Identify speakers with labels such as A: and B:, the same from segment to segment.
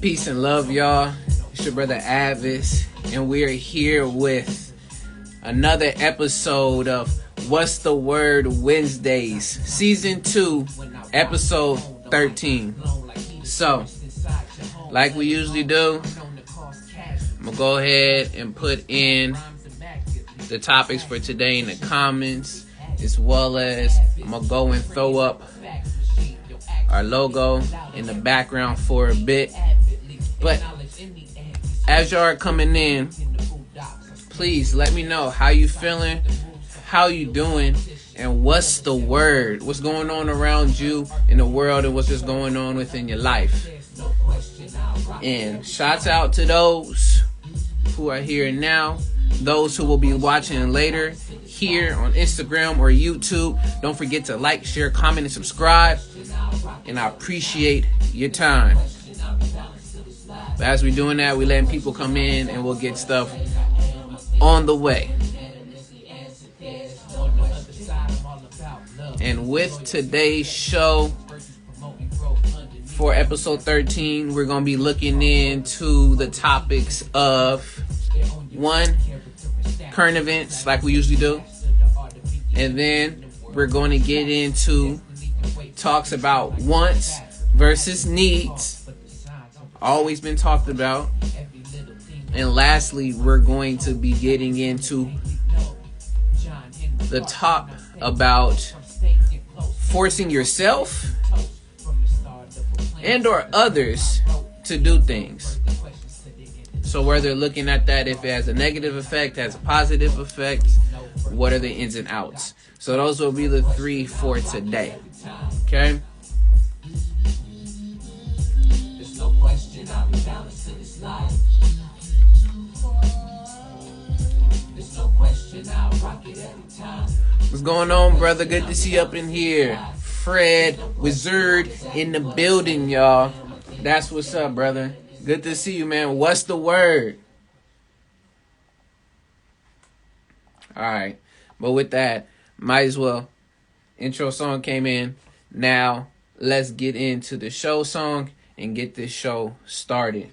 A: Peace and love, y'all. It's your brother A.D.V.I.S.S, and we are here with another episode of What's the Word Wednesdays, Season 2, Episode 13. So, like we usually do, I'm going to go ahead and put in the topics for today in the comments, as well as I'm going to go and throw up our logo in the background for a bit. But as y'all are coming in, please let me know how you feeling, how you doing, and what's the word, what's going on around you in the world, and what's just going on within your life. And shouts out to those who are here now, those who will be watching later here on Instagram or YouTube. Don't forget to like, share, comment, and subscribe. And I appreciate your time. But as we're doing that, we're letting people come in and we'll get stuff on the way. And with today's show, for episode 13, we're going to be looking into the topics of, one, current events like we usually do. And then we're going to get into talks about wants versus needs. Always been talked about. And lastly, we're going to be getting into the talk about forcing yourself and or others to do things. So whether looking at that, if it has a negative effect, has a positive effect, what are the ins and outs? So those will be the three for today. Okay? What's going on, brother? Good to see you up in here. Fred Wizard in the building, y'all. That's what's up, brother. Good to see you, man. What's the word? Alright. But with that, might as well. Intro song came in. Now, let's get into the show song and get this show started.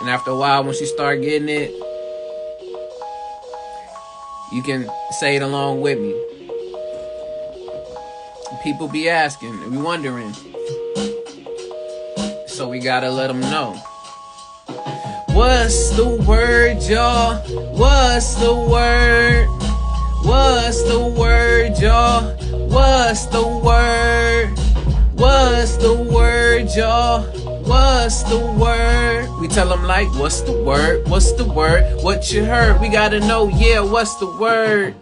A: And after a while, once you start getting it, you can say it along with me. People be asking, be wondering. So we gotta let them know. What's the word, y'all? What's the word? What's the word, y'all? What's the word? What's the word, y'all? What's the word? We tell them like, what's the word? What's the word? What you heard? We gotta know, yeah, what's the word?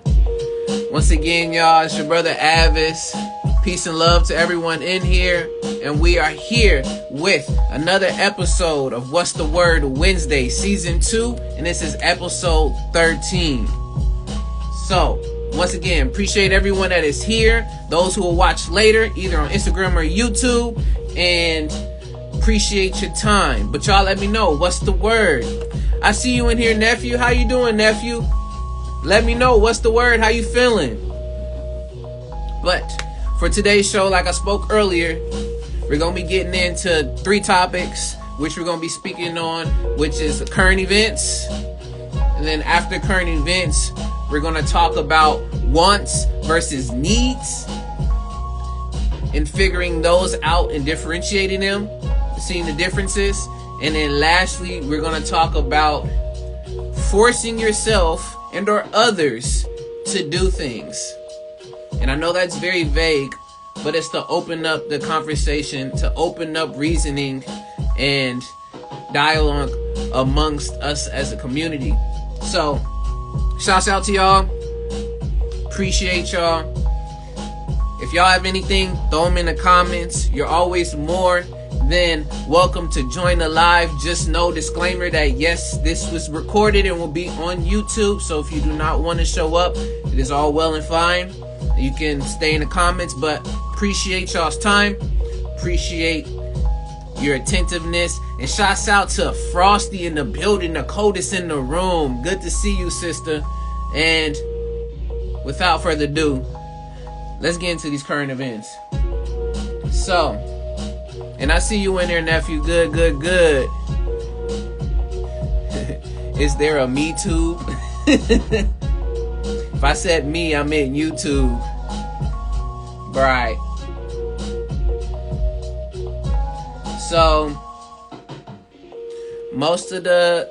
A: Once again, y'all, it's your brother A.D.V.I.S.S. Peace and love to everyone in here. And we are here with another episode of What's the Word Wednesday, Season 2. And this is episode 13. So, once again, appreciate everyone that is here. Those who will watch later, either on Instagram or YouTube. And appreciate your time. But y'all let me know, what's the word? I see you in here, nephew. How you doing, nephew? Let me know, what's the word? How you feeling? But for today's show, like I spoke earlier, we're going to be getting into three topics, which we're going to be speaking on, which is current events. And then after current events, we're going to talk about wants versus needs and figuring those out and differentiating them, seeing the differences. And then lastly, we're going to talk about forcing yourself and or others to do things. And I know that's very vague, but it's to open up the conversation, to open up reasoning and dialogue amongst us as a community. So, shouts out to y'all. Appreciate y'all. If y'all have anything, throw them in the comments. You're always more than welcome to join the live. Just know, disclaimer, that yes, this was recorded and will be on YouTube. So if you do not want to show up, it is all well and fine. You can stay in the comments, but appreciate y'all's time. Appreciate your attentiveness. And shouts out to Frosty in the building, the coldest in the room. Good to see you, sister. And without further ado, let's get into these current events. So, and I see you in there, nephew. Good, good, good. Is there a Me Tube? If I said me, I meant YouTube. Right. So, most of the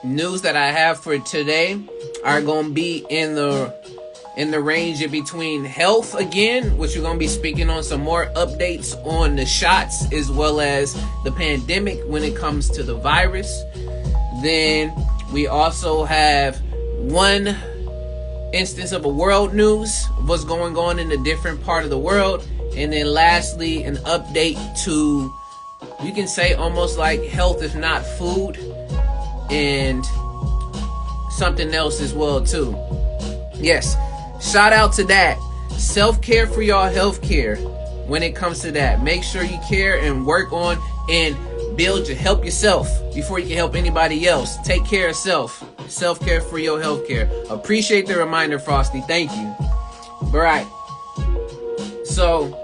A: news that I have for today are going to be in the range of between health again, which we're going to be speaking on some more updates on the shots as well as the pandemic when it comes to the virus. Then we also have one instance of a world news of what's going on in a different part of the world. And then lastly, an update to, you can say almost like health if not food, and something else as well too. Yes, shout out to that. Self-care for y'all, healthcare. When it comes to that, make sure you care and work on and help yourself before you can help anybody else. Take care of self. Self-care for your healthcare. Appreciate the reminder, Frosty. Thank you. All right. So,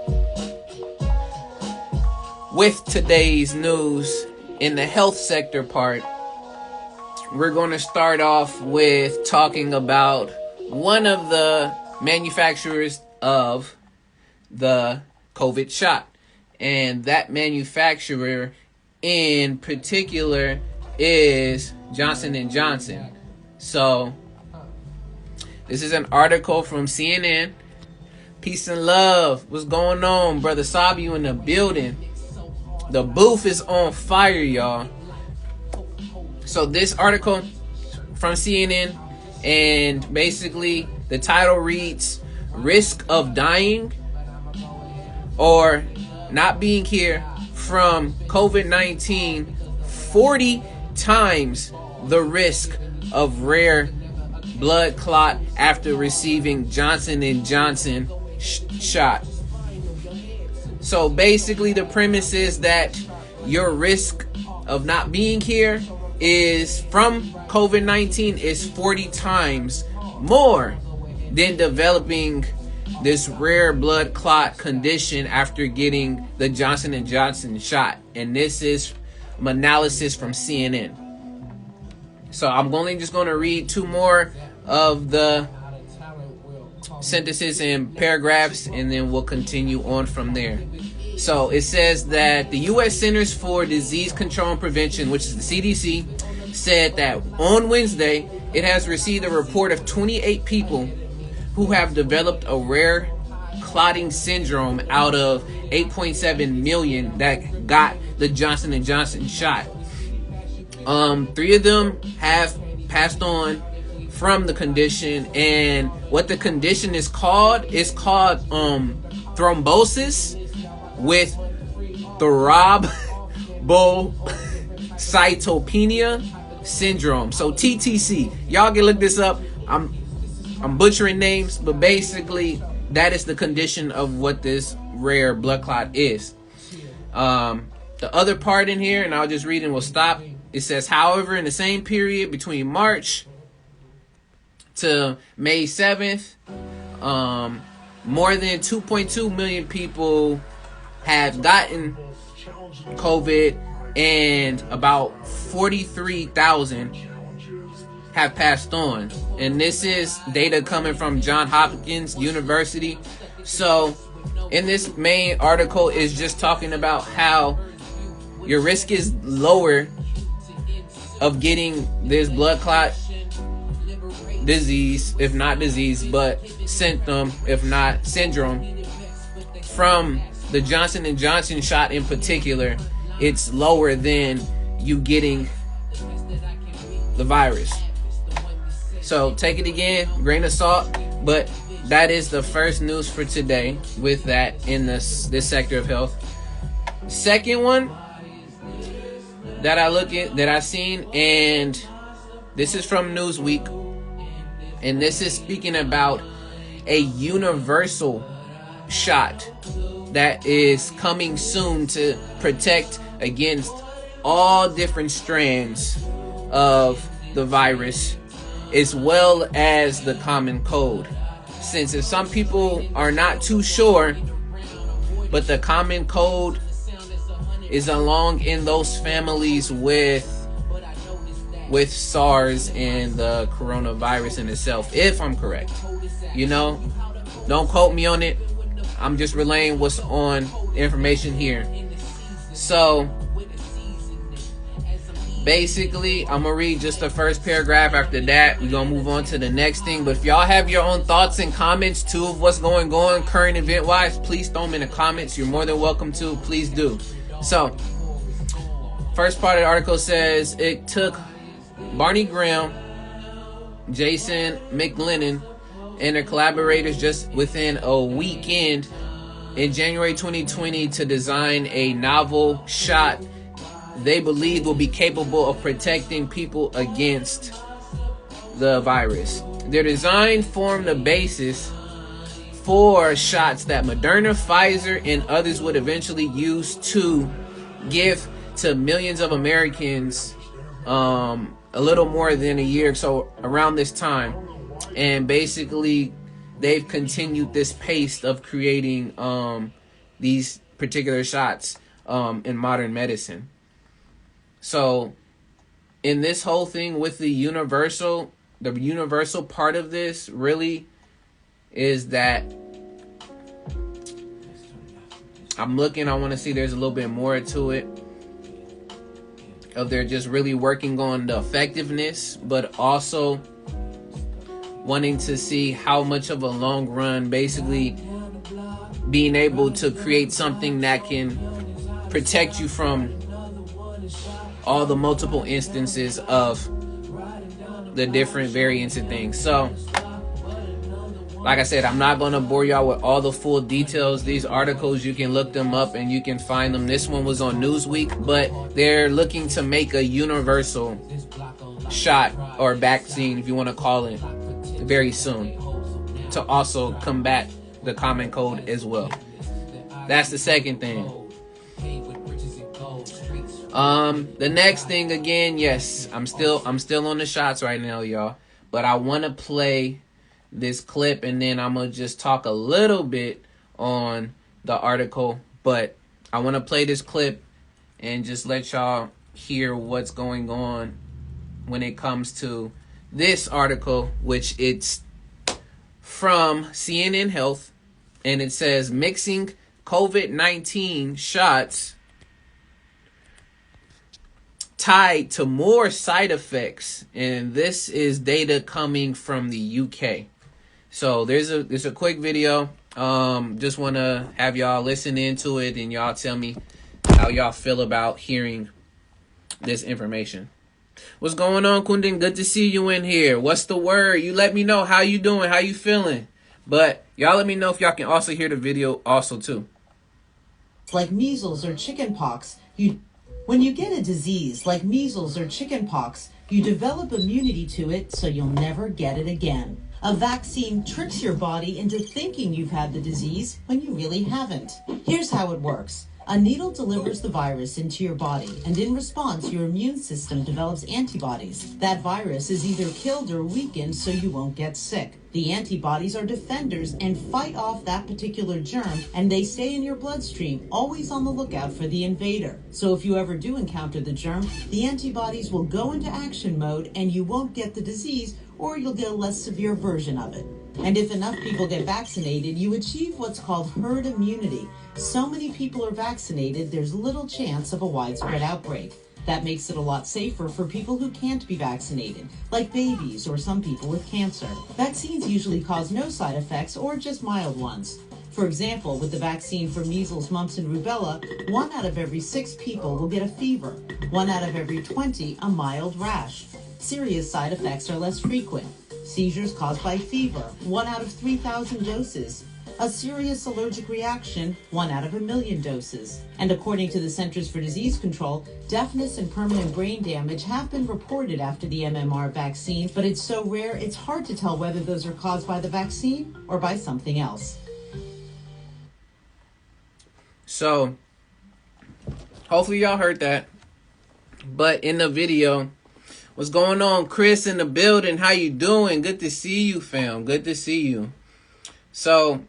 A: with today's news in the health sector part, we're going to start off with talking about one of the manufacturers of the COVID shot. And that manufacturer in particular is Johnson & Johnson. So, this is an article from CNN. Peace and love. What's going on, brother Sabi? You in the building? The booth is on fire, y'all. So this article from CNN, and basically the title reads, "Risk of dying or not being here from COVID-19, 40 times the risk of rare blood clot after receiving Johnson & Johnson shot." So basically the premise is that your risk of not being here is from COVID-19 is 40 times more than developing this rare blood clot condition after getting the Johnson & Johnson shot. And this is analysis from CNN. So I'm only just going to read two more of the sentences and paragraphs, and then we'll continue on from there. So it says that the U.S. Centers for Disease Control and Prevention, which is the CDC, said that on Wednesday it has received a report of 28 people who have developed a rare clotting syndrome out of 8.7 million that got the Johnson & Johnson shot. 3 of them have passed on from the condition, and what the condition is called thrombosis with thrombocytopenia syndrome. So TTC. Y'all can look this up. I'm butchering names, but basically that is the condition of what this rare blood clot is. The other part in here, and I'll just read and we'll stop. It says, however, in the same period between March to May 7th, more than 2.2 million people have gotten COVID, and about 43,000 have passed on. And this is data coming from Johns Hopkins University. So in this main article is just talking about how your risk is lower of getting this blood clot disease, if not disease, but symptom, if not syndrome, from the Johnson & Johnson shot in particular. It's lower than you getting the virus. So take it again, grain of salt, but that is the first news for today with that in this sector of health. Second one that I've seen, and this is from Newsweek, and this is speaking about a universal shot that is coming soon to protect against all different strands of the virus. as well as the common cold. Since if some people are not too sure, but the common cold is along in those families with SARS and the coronavirus in itself, if I'm correct. You know, don't quote me on it. I'm just relaying what's on information here. So basically, I'm gonna read just the first paragraph. After that, we're gonna move on to the next thing. But if y'all have your own thoughts and comments too of what's going on current event wise, please throw them in the comments. You're more than welcome to. Please do. So first part of the article says it took Barney Graham, Jason McLennan, and their collaborators just within a weekend in January 2020 to design a novel shot they believe will be capable of protecting people against the virus. Their design formed the basis for shots that Moderna, Pfizer, and others would eventually use to give to millions of Americans a little more than a year, so around this time. And basically they've continued this pace of creating these particular shots in modern medicine. So in this whole thing with the universal part of this really is that I'm looking, I want to see there's a little bit more to it. Of they're just really working on the effectiveness, but also wanting to see how much of a long run, basically being able to create something that can protect you from all the multiple instances of the different variants and things. So like I said, I'm not going to bore y'all with all the full details. These articles, you can look them up and you can find them. This one was on Newsweek, but they're looking to make a universal shot or vaccine, if you want to call it, very soon, to also combat the common cold as well. That's the second thing. The next thing, again, yes, I'm still on the shots right now, y'all, but I want to play this clip and then I'm gonna just talk a little bit on the article. But I want to play this clip and just let y'all hear what's going on when it comes to this article, which it's from CNN Health, and it says mixing COVID-19 shots tied to more side effects, and this is data coming from the UK. So there's a quick video. Just want to have y'all listen into it and y'all tell me how y'all feel about hearing this information. What's going on, Kundin? Good to see you in here. What's the word? You let me know how you doing, how you feeling. But y'all let me know if y'all can also hear the video also too.
B: Like measles or chickenpox, when you get a disease like measles or chickenpox, you develop immunity to it so you'll never get it again. A vaccine tricks your body into thinking you've had the disease when you really haven't. Here's how it works. A needle delivers the virus into your body, and in response, your immune system develops antibodies. That virus is either killed or weakened so you won't get sick. The antibodies are defenders and fight off that particular germ, and they stay in your bloodstream, always on the lookout for the invader. So if you ever do encounter the germ, the antibodies will go into action mode and you won't get the disease, or you'll get a less severe version of it. And if enough people get vaccinated, you achieve what's called herd immunity. So many people are vaccinated, there's little chance of a widespread outbreak. That makes it a lot safer for people who can't be vaccinated, like babies or some people with cancer. Vaccines usually cause no side effects or just mild ones. For example, with the vaccine for measles, mumps, and rubella, 1 out of every 6 people will get a fever, 1 out of every 20 a mild rash. Serious side effects are less frequent. Seizures caused by fever, 1 out of 3,000 doses. A serious allergic reaction, 1 out of 1,000,000 doses. And according to the Centers for Disease Control, deafness and permanent brain damage have been reported after the MMR vaccine, but it's so rare it's hard to tell whether those are caused by the vaccine or by something else.
A: So, hopefully y'all heard that. But in the video, What's going on, Chris in the building? How you doing? Good to see you, fam. Good to see you. So,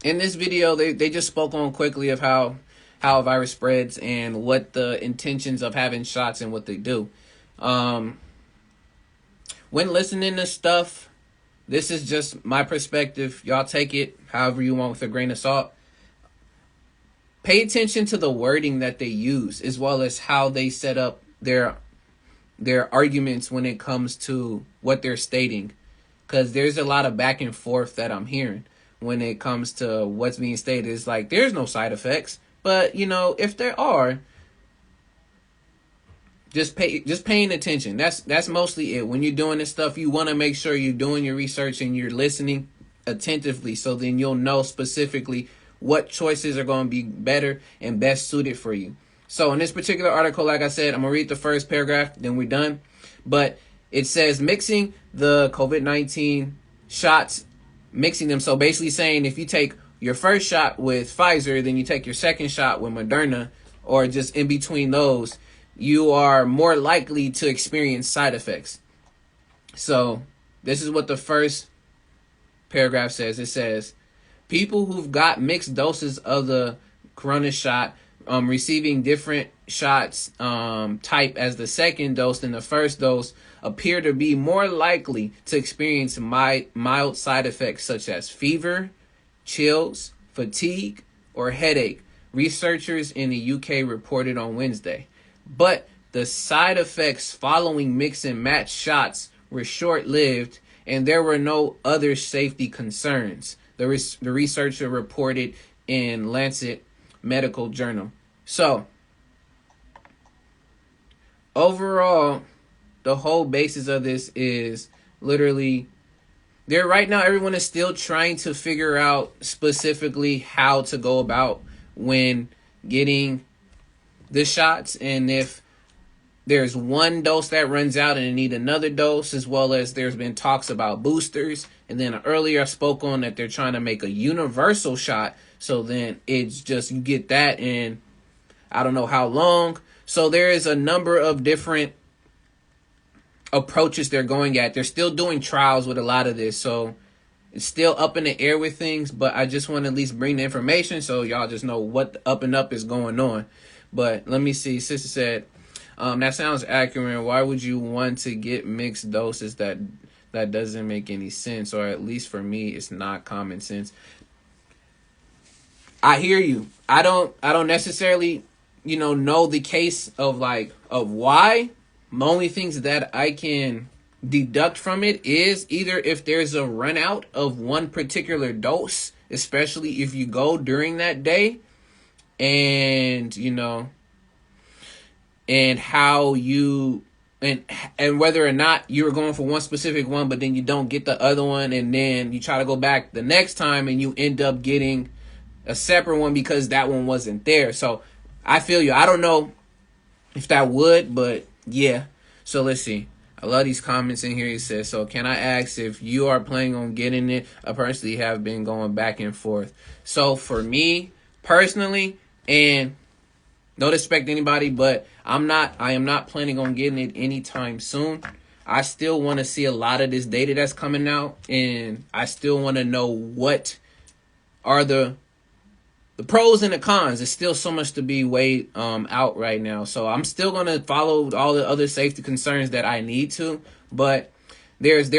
A: in this video, they just spoke on quickly of how a virus spreads and what the intentions of having shots and what they do. When listening to stuff, this is just my perspective. Y'all take it however you want with a grain of salt. Pay attention to the wording that they use, as well as how they set up their arguments when it comes to what they're stating, because there's a lot of back and forth that I'm hearing when it comes to what's being stated. It's like there's no side effects, but if there are, just paying attention. That's mostly it. When you're doing this stuff, you want to make sure you're doing your research and you're listening attentively, so then you'll know specifically what choices are going to be better and best suited for you. So in this particular article, like I said, I'm going to read the first paragraph, then we're done. But it says mixing the COVID-19 shots, mixing them. So basically saying if you take your first shot with Pfizer, then you take your second shot with Moderna, or just in between those, you are more likely to experience side effects. So this is what the first paragraph says. It says, people who've got mixed doses of the corona shot, receiving different shots type as the second dose than the first dose, appear to be more likely to experience mild side effects such as fever, chills, fatigue, or headache, researchers in the UK reported on Wednesday. But the side effects following mix and match shots were short-lived, and there were no other safety concerns, the researcher reported in Lancet Medical Journal. So, overall, the whole basis of this is literally, right now everyone is still trying to figure out specifically how to go about when getting the shots, and if there's one dose that runs out and they need another dose, as well as there's been talks about boosters. And then earlier I spoke on that they're trying to make a universal shot. So then it's just, you get that in I don't know how long. So there is a number of different approaches they're going at. They're still doing trials with a lot of this. So it's still up in the air with things, but I just want to at least bring the information so y'all just know what the up and up is going on. But let me see. Sister said, that sounds accurate. Why would you want to get mixed doses? That doesn't make any sense, or at least for me, it's not common sense. I hear you. I don't necessarily, know the case of why. The only things that I can deduct from it is either if there's a run out of one particular dose, especially if you go during that day, and and how you and whether or not you were going for one specific one, but then you don't get the other one, and then you try to go back the next time and you end up getting a separate one because that one wasn't there. So I feel you. I don't know if that would, but yeah. So let's see. I love these comments in here. He says, so can I ask if you are planning on getting it? I personally have been going back and forth. So for me personally, and no disrespect to anybody, but I am not planning on getting it anytime soon. I still want to see a lot of this data that's coming out, and I still want to know what are the pros and the cons. There's still so much to be weighed out right now. So I'm still going to follow all the other safety concerns that I need to, but there's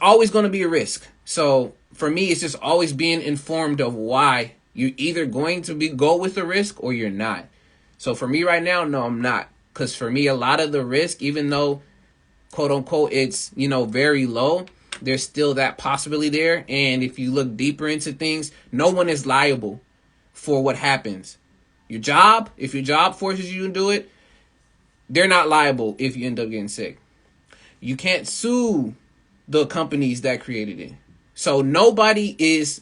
A: always going to be a risk. So for me, it's just always being informed of why you're either going to go with the risk or you're not. So for me right now, no, I'm not. Because for me, a lot of the risk, even though, quote unquote, it's, very low, there's still that possibility there. And if you look deeper into things, no one is liable for what happens. If your job forces you to do it, they're not liable if you end up getting sick. You can't sue the companies that created it. So nobody is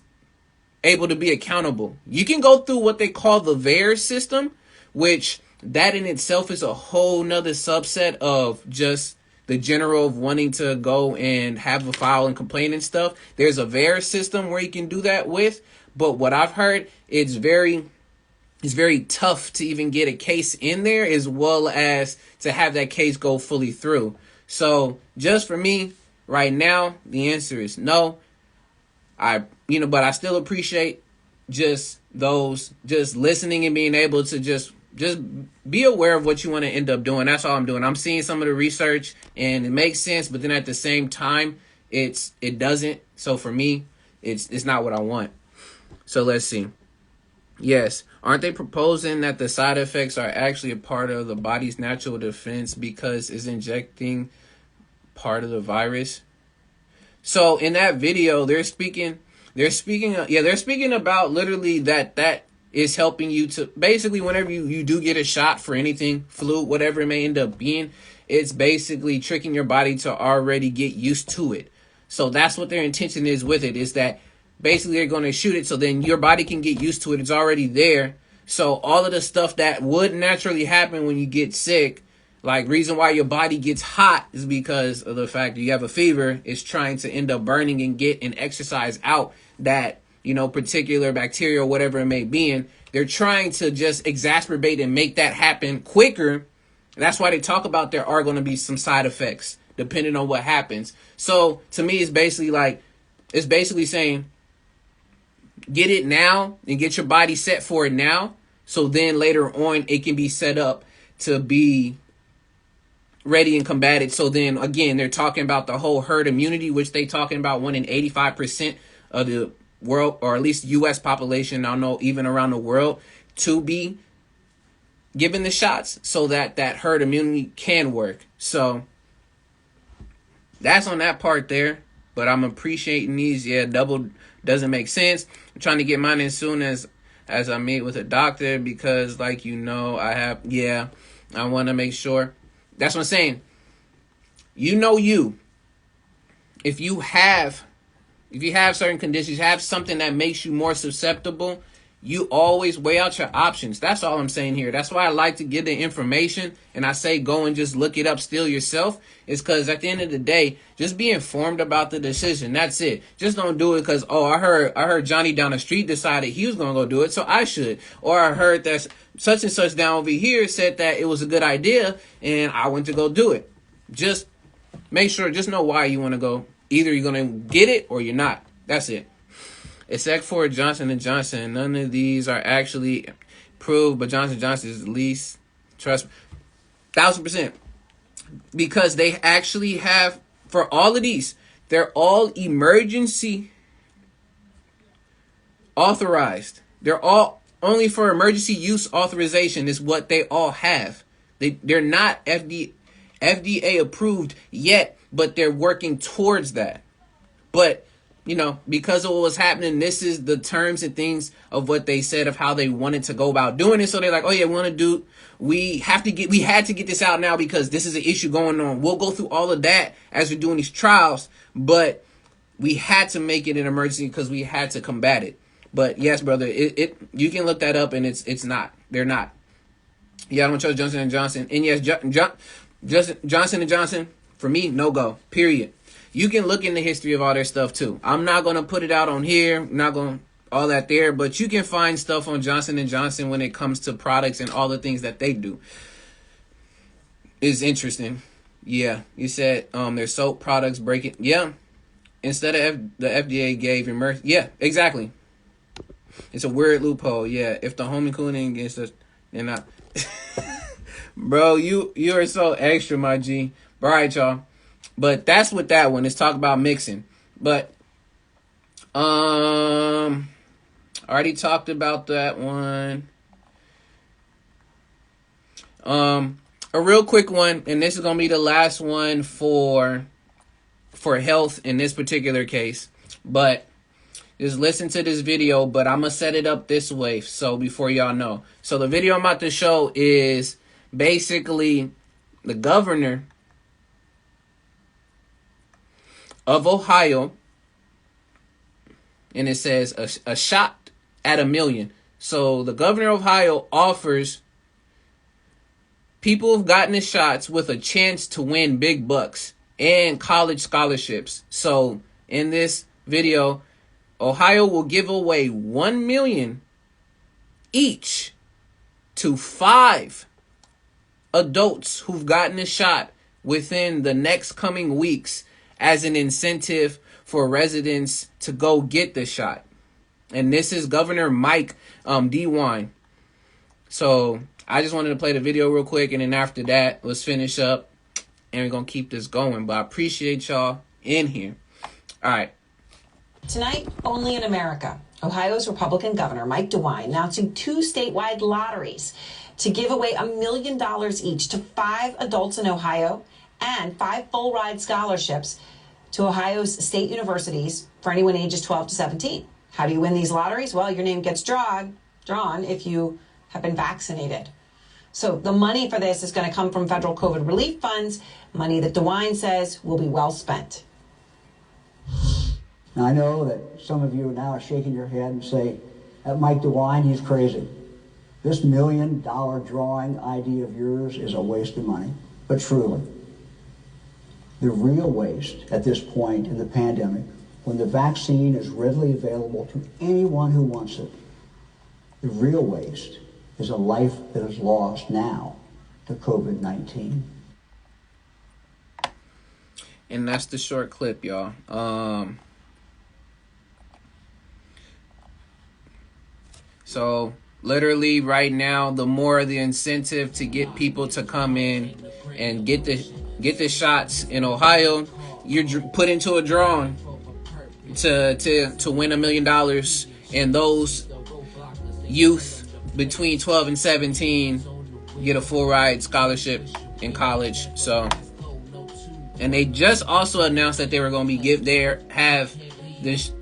A: able to be accountable. You can go through what they call the A.D.V.I.S. system, which that in itself is a whole nother subset of just the general of wanting to go and have a file and complain and stuff. There's a A.D.V.I.S. system where you can do that with, but what I've heard, it's very it's very tough to even get a case in there, as well as to have that case go fully through. So just for me right now, the answer is no. But I still appreciate just listening and being able to just be aware of what you want to end up doing. That's all I'm doing. I'm seeing some of the research and it makes sense, but then at the same time, it doesn't. So for me, it's not what I want. So let's see. Yes. Aren't they proposing that the side effects are actually a part of the body's natural defense because it's injecting part of the virus? So in that video, they're speaking about literally that is helping you to basically whenever you do get a shot for anything, flu, whatever it may end up being, it's basically tricking your body to already get used to it. So that's what their intention is with it, is that basically they're going to shoot it so then your body can get used to it. It's already there. So all of the stuff that would naturally happen when you get sick, like reason why your body gets hot is because of the fact that you have a fever, is trying to end up burning and get and exercise out that, particular bacteria or whatever it may be in. They're trying to just exacerbate and make that happen quicker. That's why they talk about there are going to be some side effects depending on what happens. So to me, it's basically saying, get it now and get your body set for it now. So then later on, it can be set up to be ready and combated. So then again, they're talking about the whole herd immunity, which they talking about wanting 85% of the world, or at least U.S. population, I don't know, even around the world, to be given the shots so that that herd immunity can work. So that's on that part there. But I'm appreciating these. Yeah, double doesn't make sense. I'm trying to get mine as soon as I meet with a doctor because, I want to make sure. That's what I'm saying. If you have certain conditions, have something that makes you more susceptible, you always weigh out your options. That's all I'm saying here. That's why I like to get the information, and I say go and just look it up still yourself. It's because at the end of the day, just be informed about the decision. That's it. Just don't do it because, I heard Johnny down the street decided he was going to go do it, so I should. Or I heard that such and such down over here said that it was a good idea, and I went to go do it. Just make sure, just know why you want to go. Either you're going to get it or you're not. That's it. Except for Johnson & Johnson, none of these are actually proved, but Johnson & Johnson is the least trust. 1,000%. Because they actually have, for all of these, they're all emergency authorized. They're all only for emergency use authorization is what they all have. They're not FDA approved yet, but they're working towards that. But because of what was happening, this is the terms and things of what they said of how they wanted to go about doing it. So they're like, we had to get this out now because this is an issue going on. We'll go through all of that as we're doing these trials, but we had to make it an emergency because we had to combat it. But yes, brother, you can look that up and it's not. They're not. Yeah, I don't trust Johnson & Johnson. And yes, Johnson & Johnson, for me, no go, period. You can look in the history of all their stuff too. I'm not going to put it out on here. I'm not going to all that there, but you can find stuff on Johnson & Johnson when it comes to products and all the things that they do. It's interesting. Yeah, you said their soap products breaking. Yeah, instead of the FDA gave emergency. Yeah, exactly. It's a weird loophole. Yeah, if the home cooling against us, they're not. Bro, you are so extra, my G. All right, y'all. But that's what that one is. Talk about mixing. But already talked about that one. A real quick one, and this is gonna be the last one for health in this particular case. But just listen to this video, but I'm gonna set it up this way. So before y'all know. So the video I'm about to show is basically the governor of Ohio, and it says a shot at $1 million. So the governor of Ohio offers people who've gotten the shots with a chance to win big bucks and college scholarships. So in this video, Ohio will give away $1 million each to 5 adults who've gotten a shot within the next coming weeks as an incentive for residents to go get the shot. And this is Governor Mike DeWine. So I just wanted to play the video real quick, and then after that, let's finish up, and we're going to keep this going. But I appreciate y'all in here. All right.
C: Tonight, only in America, Ohio's Republican Governor Mike DeWine announcing 2 statewide lotteries to give away $1 million each to 5 adults in Ohio and 5 full-ride scholarships to Ohio's state universities for anyone ages 12 to 17. How do you win these lotteries? Well, your name gets drawn if you have been vaccinated. So the money for this is going to come from federal COVID relief funds, money that DeWine says will be well spent.
D: Now, I know that some of you now are shaking your head and say, that Mike DeWine, he's crazy. This $1 million drawing idea of yours is a waste of money. But truly, the real waste at this point in the pandemic, when the vaccine is readily available to anyone who wants it, the real waste is a life that is lost now to COVID-19.
A: And that's the short clip, y'all. So literally right now, the more the incentive to get people to come in and get the shots in Ohio, you're put into a drawing to win $1 million, and those youth between 12 and 17 get a full ride scholarship in college. So, and they just also announced that they were going to have this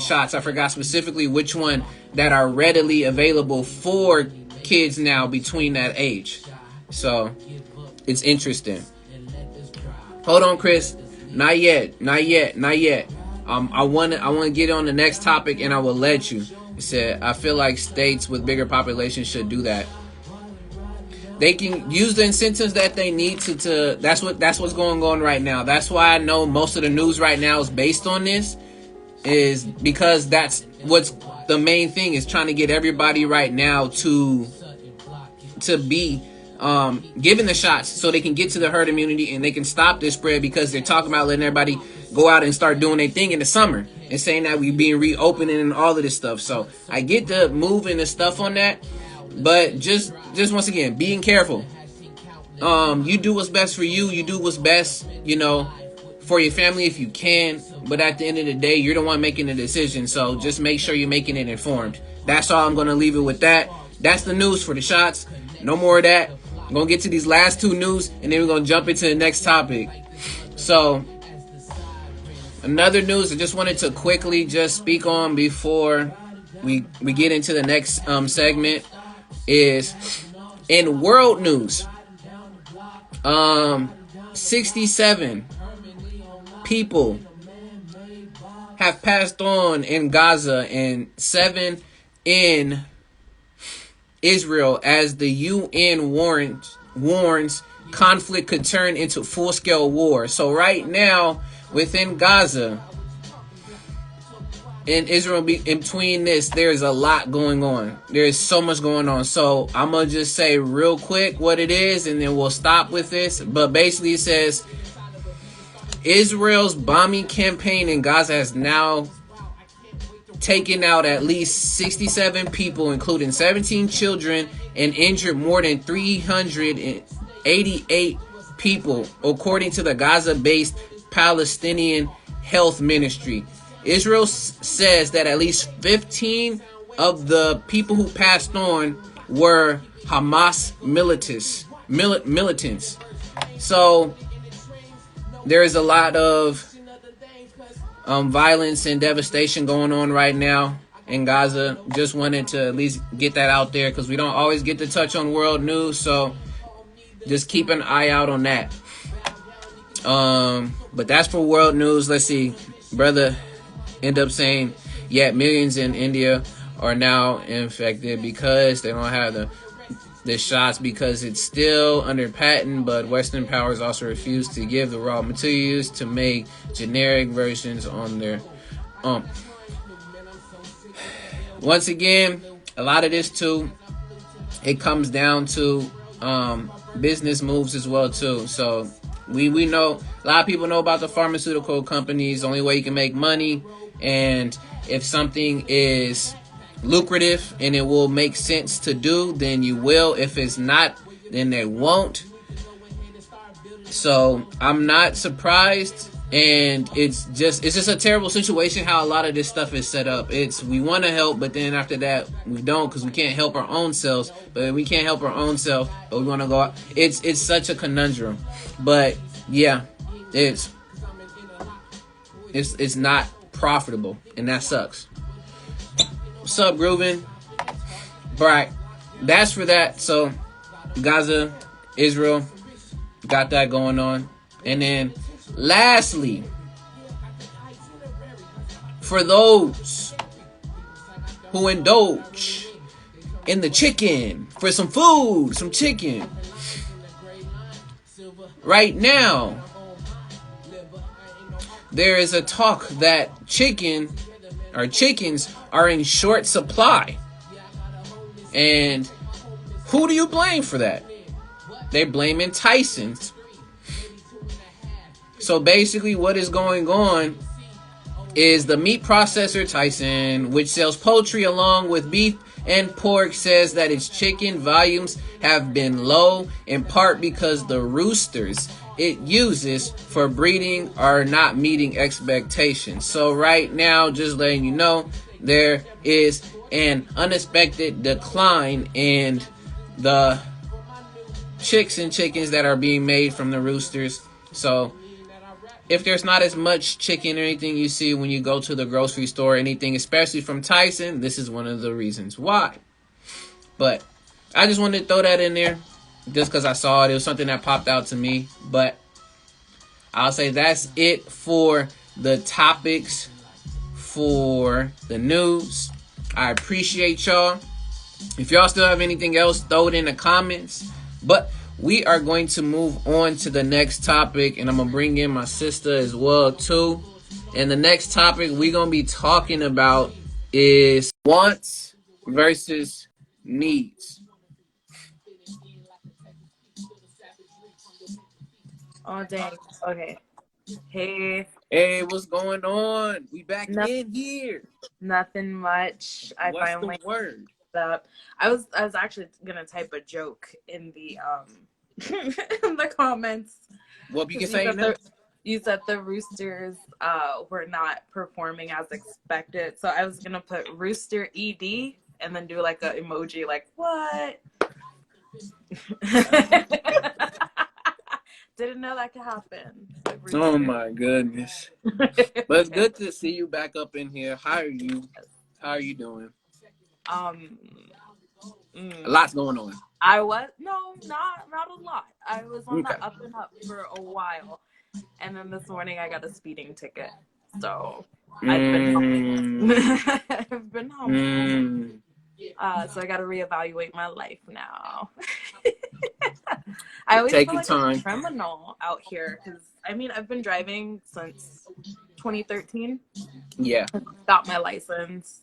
A: shots. I forgot specifically which one that are readily available for kids now between that age. So it's interesting. Hold on, Chris. Not yet. I want to get on the next topic, and I will let you. It said, I feel like states with bigger populations should do that. They can use the incentives that they need to that's what's going on right now. That's why I know most of the news right now is based on this, is because that's what's the main thing, is trying to get everybody right now to be given the shots so they can get to the herd immunity and they can stop this spread, because they're talking about letting everybody go out and start doing their thing in the summer and saying that we being reopening and all of this stuff. So I get the move and the stuff on that, but just once again, being careful. You do what's best for you. You do what's best, for your family if you can. But at the end of the day, you're the one making the decision. So just make sure you're making it informed. That's all. I'm going to leave it with that. That's the news for the shots. No more of that. I'm going to get to these last 2 news, and then we're going to jump into the next topic. So another news I just wanted to quickly just speak on before we get into the next segment is in world news. 67 people have passed on in Gaza and 7 in Israel as the UN warns conflict could turn into full-scale war. So right now, within Gaza and Israel, in between this, there's a lot going on. There's so much going on. So I'm going to just say real quick what it is, and then we'll stop with this. But basically it says Israel's bombing campaign in Gaza has now taken out at least 67 people, including 17 children, and injured more than 388 people, according to the Gaza-based Palestinian Health Ministry. Israel says that at least 15 of the people who passed on were Hamas militants. So there is a lot of violence and devastation going on right now in Gaza. Just wanted to at least get that out there, because we don't always get to touch on world news, so just keep an eye out on that. But that's for world news. Let's see. Brother end up saying, yeah, millions in India are now infected because they don't have the shots, because it's still under patent, but Western powers also refuse to give the raw materials to make generic versions on their own. Once again, a lot of this too it comes down to business moves as well too. So we know a lot of people know about the pharmaceutical companies. The only way you can make money, and if something is lucrative and it will make sense to do, then you will. If it's not, then they won't. So I'm not surprised, and it's just a terrible situation how a lot of this stuff is set up. It's we want to help, but then after that we don't because we can't help our own selves. But we can't help our own self, but we want to go out. It's such a conundrum. But yeah, it's not profitable, and that sucks. What's up, Groovin? Right, that's for that. So Gaza, Israel, got that going on. And then lastly, for those who indulge in the chicken, for some food, some chicken, right now there is a talk that chickens are in short supply. And who do you blame for that? They're blaming Tyson's. So basically what is going on is the meat processor Tyson, which sells poultry along with beef and pork, says that its chicken volumes have been low, in part because the roosters it uses for breeding are not meeting expectations. So right now, just letting you know, there is an unexpected decline in the chicks and chickens that are being made from the roosters. So if there's not as much chicken or anything you see when you go to the grocery store, anything, especially from Tyson, this is one of the reasons why. But I just wanted to throw that in there just because I saw it. It was something that popped out to me. But I'll say that's it for the topics for the news. I appreciate y'all. If y'all still have anything else, throw it in the comments. But we are going to move on to the next topic, and I'm going to bring in my sister as well, too. And the next topic we're going to be talking about is wants versus needs.
E: Oh, dang. Okay. Hey,
A: Hey, what's going on? We back
E: no,
A: in here.
E: nothing much. I
A: What's the
E: finally
A: word?
E: up. I was actually gonna type a joke in the in the comments
A: Well, you can
E: because
A: say no.
E: you said the roosters were not performing as expected. So I was gonna put rooster ED and then do like a emoji like what? Didn't know that could happen. The
A: Oh
E: rooster.
A: my goodness. But it's good to see you back up in here. How are you? How are you doing?
E: um
A: A lot's going on.
E: I was not a lot. I was on
A: Okay.
E: the up and up for a while, and then this morning I got a speeding ticket. So I've been I've been humbled. So I got to reevaluate my life now. I always
A: Take
E: feel
A: your
E: like a
A: time.
E: criminal out here because I mean I've been driving since 2013.
A: Yeah.
E: Got my license,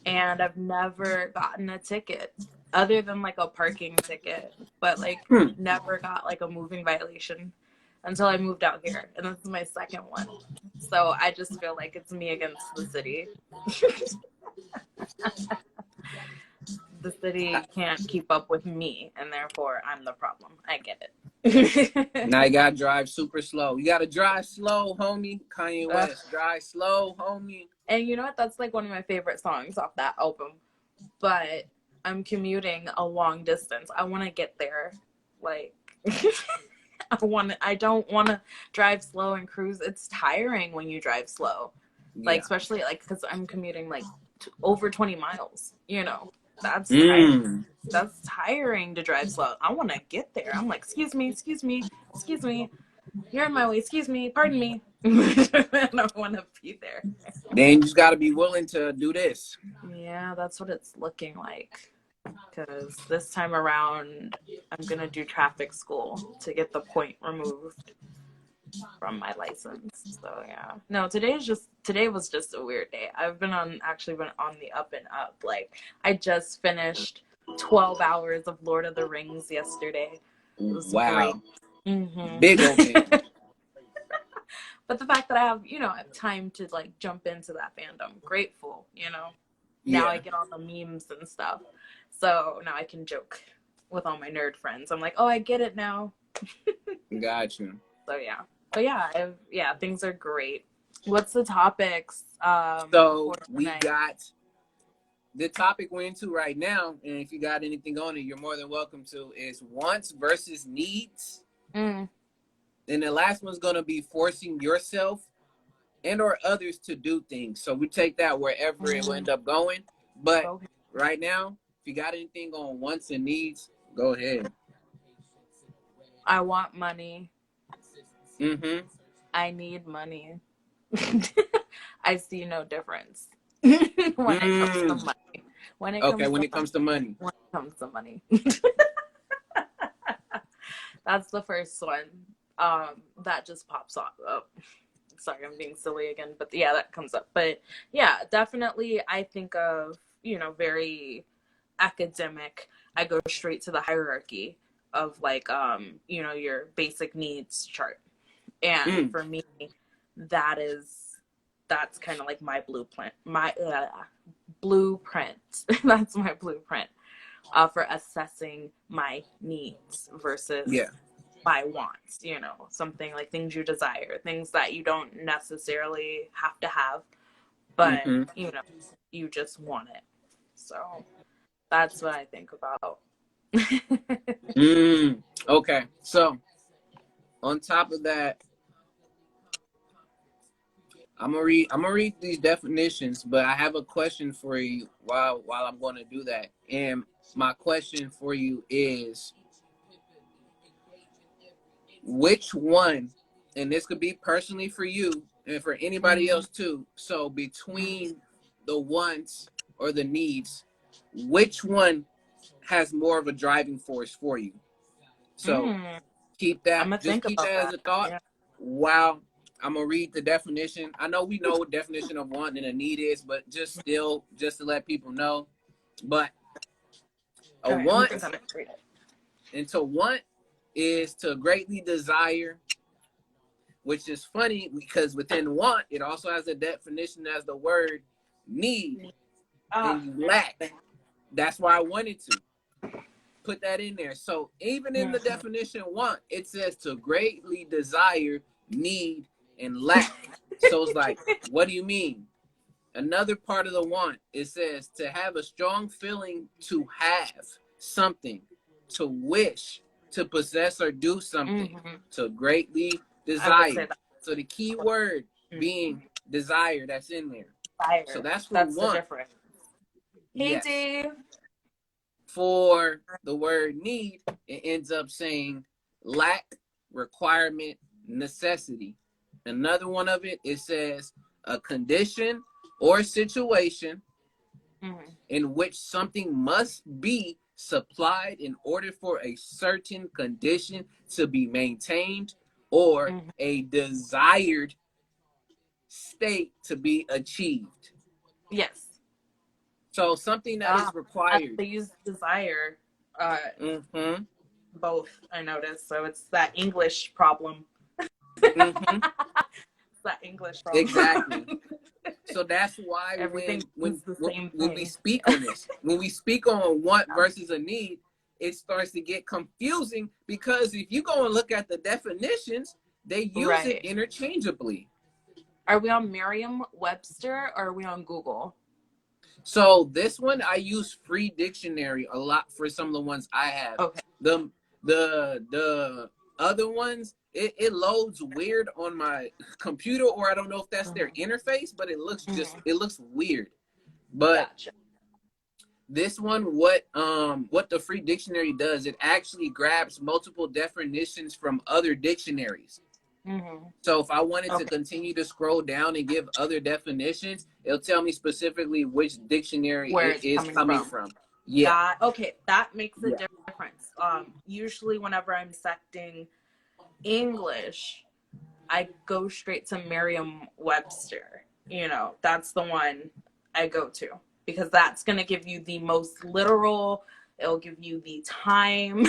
E: and I've never gotten a ticket other than like a parking ticket, but like never got like a moving violation until I moved out here, and this is my second one. So I just feel like it's me against the city. The city can't keep up with me, and therefore I'm the problem. I get it.
A: Now you gotta drive super slow. You gotta drive slow, homie. Kanye West. Drive slow, homie.
E: And you know what? That's like one of my favorite songs off that album. But I'm commuting a long distance. I want to get there. Like, I don't want to drive slow and cruise. It's tiring when you drive slow. Like, especially like, because I'm commuting like over 20 miles, you know, that's tiring. That's tiring to drive slow. I want to get there. I'm like, excuse me, excuse me, excuse me. You're in my way. Excuse me. Pardon me. I don't want to be there.
A: Then you just gotta be willing to do this.
E: Yeah, that's what it's looking like. Because this time around, I'm going to do traffic school to get the point removed from my license. So yeah. No, today was just a weird day. I've been on the up and up. Like I just finished 12 hours of Lord of the Rings yesterday. It was great.
A: Wow.
E: Mm-hmm.
A: Big old fan.
E: But the fact that I have time to like jump into that fandom, grateful, Now I
A: Yeah.
E: get all the memes and stuff. So now I can joke with all my nerd friends. I'm like, oh, I get it now.
A: Gotcha.
E: So yeah. But yeah, things are great. What's the topics
A: So
E: for
A: we
E: tonight?
A: got the topic we're into right now, and if you got anything on it, you're more than welcome to, is wants versus needs.
E: Mm.
A: And the last one's gonna be forcing yourself and or others to do things. So we take that wherever it will end up going. But
E: Okay.
A: right now, if you got anything on wants and needs, go ahead.
E: I want money.
A: Mm-hmm.
E: I need money. I see no difference when it comes to
A: Mm.
E: money. When it
A: Okay,
E: comes
A: when
E: to
A: it
E: money.
A: comes to money.
E: When it comes to money. That's the first one. That just pops up. Oh, sorry, I'm being silly again, but yeah, that comes up. But yeah, definitely I think of, very academic. I go straight to the hierarchy of like your basic needs chart. And
A: Mm.
E: for me, that is that's kind of like my blueprint. My blueprint. That's my blueprint for assessing my needs versus
A: Yeah.
E: my wants. Something like things you desire, things that you don't necessarily have to have, but
A: Mm-hmm.
E: you just want it. So that's what I think about.
A: Mm. Okay. So on top of that, I'm gonna read these definitions, but I have a question for you while I'm gonna do that. And my question for you is, which one, and this could be personally for you and for anybody
E: Mm-hmm.
A: else too. So between the wants or the needs, which one has more of a driving force for you? So
E: Mm, I'm gonna
A: just
E: think
A: keep
E: about
A: that as
E: that.
A: a thought.
E: Yeah.
A: Wow. I'm gonna read the definition. I know we know what definition of want and a need is, but just to let people know. But a
E: Okay, I'm
A: want,
E: gonna read it.
A: and to want is to greatly desire, which is funny because within want, it also has a definition as the word need, and
E: Ah,
A: you lack.
E: interesting.
A: That's why I wanted to put that in there. So even in the
E: Mm-hmm.
A: definition want, it says to greatly desire, need, and lack. So it's like, what do you mean? Another part of the want, it says to have a strong feeling to have something, to wish, to possess or do something,
E: Mm-hmm.
A: to greatly
E: I would say
A: desire.
E: that.
A: So the key word
E: Mm.
A: being desire, that's in there. So
E: Fire.
A: that's for
E: That's the
A: want.
E: difference. Hey,
A: Yes.
E: Dave.
A: For the word need, it ends up saying lack, requirement, necessity. Another one of it says a condition or situation
E: Mm-hmm.
A: in which something must be supplied in order for a certain condition to be maintained or
E: Mm-hmm.
A: a desired state to be achieved.
E: Yes.
A: So something that is required.
E: They use desire, uh,
A: Mm-hmm.
E: both. I noticed. So it's that English problem.
A: Mm-hmm.
E: It's that English
A: Exactly.
E: problem.
A: So that's why
E: Everything means the same
A: when we
E: thing.
A: speak on this, when we speak on want versus a need, it starts to get confusing because if you go and look at the definitions, they use it
E: Right.
A: interchangeably.
E: Are we on Merriam-Webster or are we on Google?
A: So this one I use free dictionary a lot for some of the ones I have.
E: Okay.
A: The other ones, it loads weird on my computer, or I don't know if that's their
E: Mm-hmm.
A: interface, but
E: Mm-hmm.
A: it looks weird. But
E: Gotcha.
A: this one, what the free dictionary does, it actually grabs multiple definitions from other dictionaries.
E: Mm-hmm.
A: So if I wanted to
E: Okay.
A: continue to scroll down and give other definitions, it'll tell me specifically which dictionary
E: Where
A: it
E: it's
A: is
E: coming
A: coming
E: from.
A: from. Yeah.
E: Okay, that makes a
A: Yeah.
E: difference. Usually whenever I'm secting English, I go straight to Merriam-Webster. That's the one I go to because that's going to give you the most literal, It'll give you the time,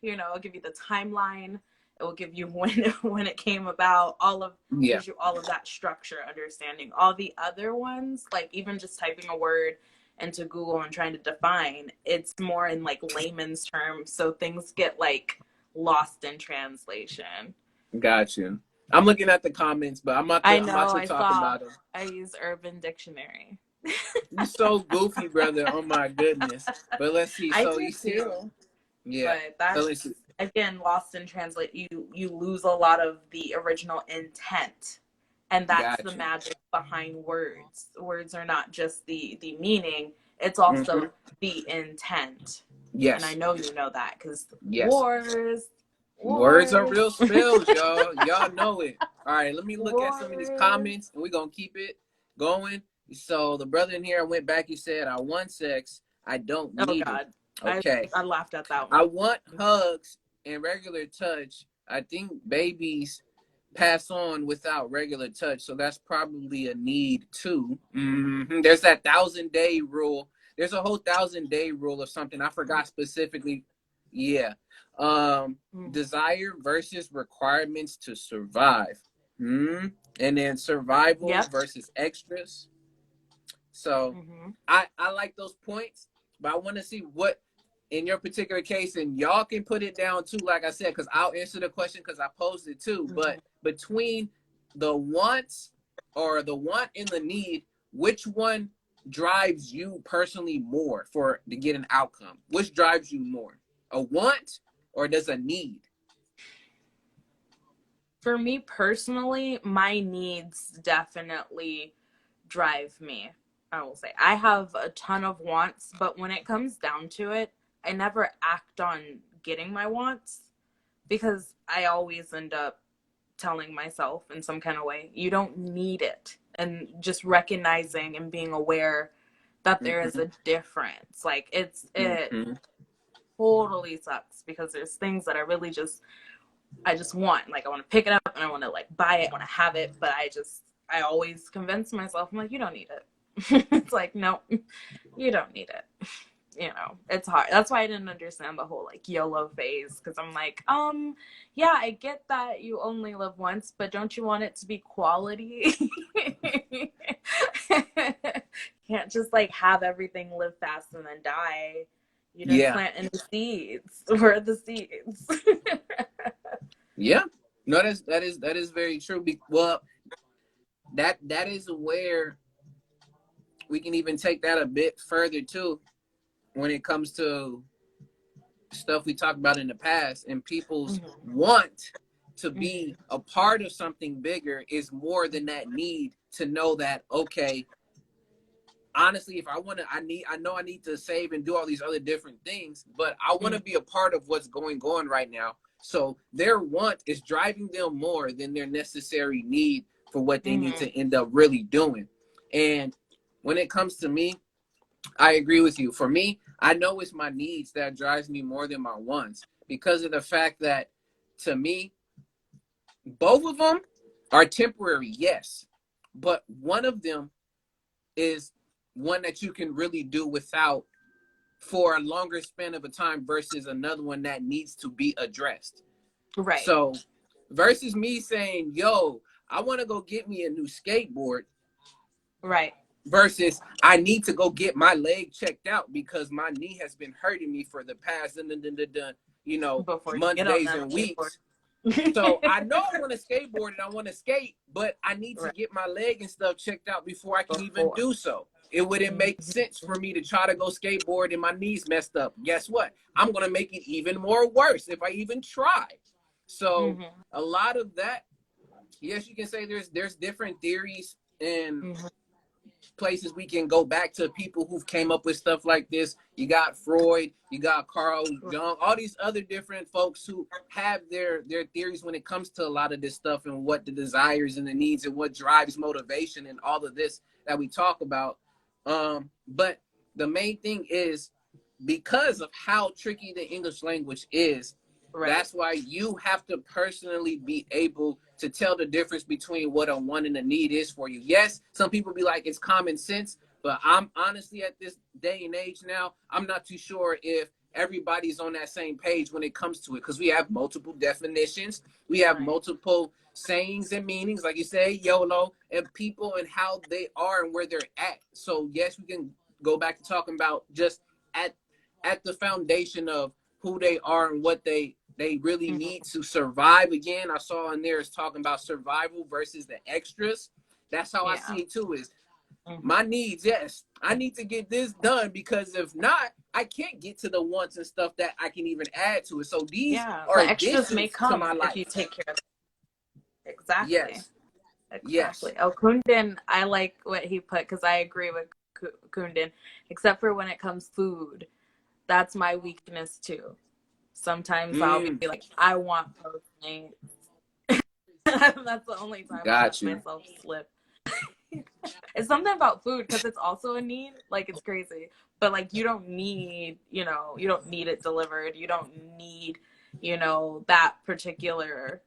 E: you know, it'll give you the timeline. It will give you when it came about,
A: Yeah.
E: gives you all of that structure, understanding. All the other ones, like even just typing a word into Google and trying to define, it's more in like layman's terms, so things get like lost in translation.
A: Got you. I'm looking at the comments, but
E: I
A: I'm about
E: know,
A: to
E: I
A: talk
E: saw.
A: about them.
E: I use Urban Dictionary.
A: You so goofy, brother. Oh my goodness. But let's see.
E: I
A: So
E: do
A: you see,
E: too,
A: yeah.
E: but
A: So let's
E: that's
A: see.
E: again lost in translate. You lose a lot of the original intent, and that's the
A: Got you.
E: magic behind words. Words are not just the meaning; it's
A: Mm-hmm.
E: also the intent. And I
A: Yes.
E: know you know that because
A: Yes.
E: wars,
A: Words are
E: wars,
A: real spells, y'all. Y'all know it. All right, let me look at some of these
E: wars.
A: comments and we're going to keep it going. So the brother in here, I went back, he said, I want sex. I don't
E: Oh
A: need it.
E: God,
A: Okay.
E: I laughed at that
A: I
E: one.
A: want hugs and regular touch. I think babies pass on without regular touch. So that's probably a need too. There's that 1,000-day rule. There's a whole 1,000-day rule of something. I forgot specifically. Yeah. Desire versus requirements to survive. And then survival
E: Yep.
A: versus extras. So
E: Mm-hmm.
A: I like those points, but I want to see what in your particular case, and y'all can put it down too, like I said, because I'll answer the question because I posed it too.
E: Mm-hmm.
A: But between the wants or the want and the need, which one drives you personally more for to get an outcome? Which drives you more? A want or does a need?
E: For me personally, my needs definitely drive me. I will say I have a ton of wants, but when it comes down to it, I never act on getting my wants because I always end up telling myself in some kind of way, you don't need it. And just recognizing and being aware that there is
A: Mm-hmm.
E: a difference. Like it
A: Mm-hmm.
E: totally sucks because there's things that I just want. Like I want to pick it up and I want to like buy it, I want to have it, but I always convince myself, I'm like, you don't need it. It's like, no, you don't need it. You know, it's hard. That's why I didn't understand the whole like YOLO phase because I'm like, yeah, I get that you only live once, but don't you want it to be quality? Can't just like have everything live fast and then die. You didn't
A: Yeah.
E: plant any seeds. Where are the seeds?
A: Yeah. No, that is very true. Well, that is where we can even take that a bit further too when it comes to stuff we talked about in the past and people's
E: Mm-hmm.
A: want to be
E: Mm-hmm.
A: a part of something bigger is more than that need to know that, okay, honestly, if I want to, I know I need to save and do all these other different things, but I want to be a part of what's going on right now. So their want is driving them more than their necessary need for what they need
E: Mm-hmm.
A: to end up really doing. And when it comes to me, I agree with you. For me, I know it's my needs that drives me more than my wants because of the fact that to me, both of them are temporary, yes, but one of them is one that you can really do without for a longer span of a time versus another one that needs to be addressed.
E: Right.
A: So versus me saying, yo, I want to go get me a new skateboard
E: Right.
A: versus I need to go get my leg checked out because my knee has been hurting me for the past,
E: Before you
A: months,
E: get on
A: days,
E: that
A: and
E: skateboard.
A: weeks. So I know I want to skateboard and I want to skate, but I need to
E: Right.
A: get my leg and stuff checked out before I can even
E: Before.
A: do so. It wouldn't make
E: Mm-hmm.
A: sense for me to try to go skateboard and my knees messed up. Guess what? I'm going to make it even more worse if I even try. So
E: Mm-hmm.
A: a lot of that, yes, you can say there's different theories and
E: Mm-hmm.
A: places we can go back to people who've came up with stuff like this. You got Freud, you got Carl Jung, all these other different folks who have their theories when it comes to a lot of this stuff and what the desires and the needs and what drives motivation and all of this that we talk about. But the main thing is because of how tricky the English language is,
E: Right.
A: that's why you have to personally be able to tell the difference between what a want and a need is for you. Yes, some people be like, it's common sense. But I'm honestly at this day and age now, I'm not too sure if everybody's on that same page when it comes to it, because we have multiple definitions, we have
E: Right.
A: multiple sayings and meanings, like you say, YOLO, and people and how they are and where they're at. So yes, we can go back to talking about just at the foundation of who they are and what they really
E: Mhm.
A: need to survive. Again, I saw in there is talking about survival versus the extras. That's how I
E: Yeah.
A: see it too. Is
E: Mhm.
A: my needs, yes, I need to get this done, because if not, I can't get to the wants and stuff that I can even add to it. So these
E: Yeah.
A: are
E: The extras may
A: additions to
E: come
A: my
E: if you
A: life.
E: take care of it. Exactly.
A: Yes,
E: Exactly.
A: yes.
E: Oh, Kundin, I like what he put because I agree with Kundin, except for when it comes food. That's my weakness too. Sometimes I'll
A: Mm,
E: be like, I want Postmates. That's the only time I let
A: got you.
E: myself slip. It's something about food because it's also a need. Like it's crazy, but like you don't need, you don't need it delivered. You don't need, that particular,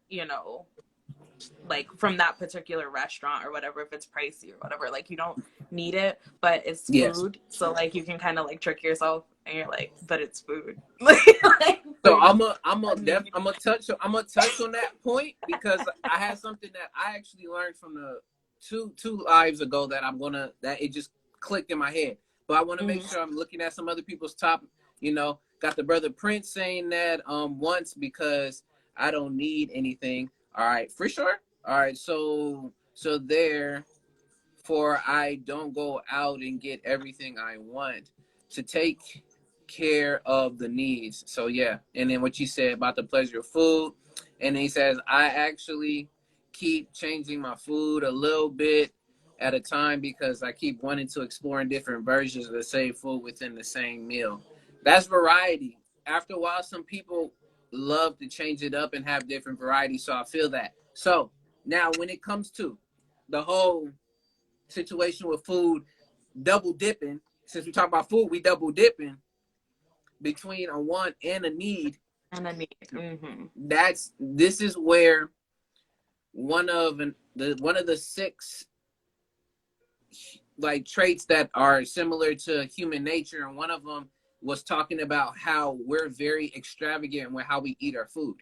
E: like from that particular restaurant or whatever, if it's pricey or whatever, like you don't need it, but it's
A: Yes.
E: food, so like you can kind of like trick yourself and you're like, but it's food. Like
A: So
E: food is a need.
A: I'm gonna touch on that point, because I had something that I actually learned from the two lives ago that that it just clicked in my head. But I want to make
E: Mm-hmm.
A: sure I'm looking at some other people's top. Got the brother Prince saying that once, because I don't need anything. All right, for sure. All right, so there. For I don't go out and get everything I want, to take care of the needs. So yeah, and then what you said about the pleasure of food, and then he says I actually keep changing my food a little bit at a time, because I keep wanting to explore different versions of the same food within the same meal. That's variety. After a while, some people love to change it up and have different varieties. So I feel that. So now when it comes to the whole situation with food, double dipping. Since we talk about food, we double dipping between a want and a need.
E: And a need. Mm-hmm.
A: This is where one of the six like traits that are similar to human nature, and one of them was talking about how we're very extravagant with how we eat our food,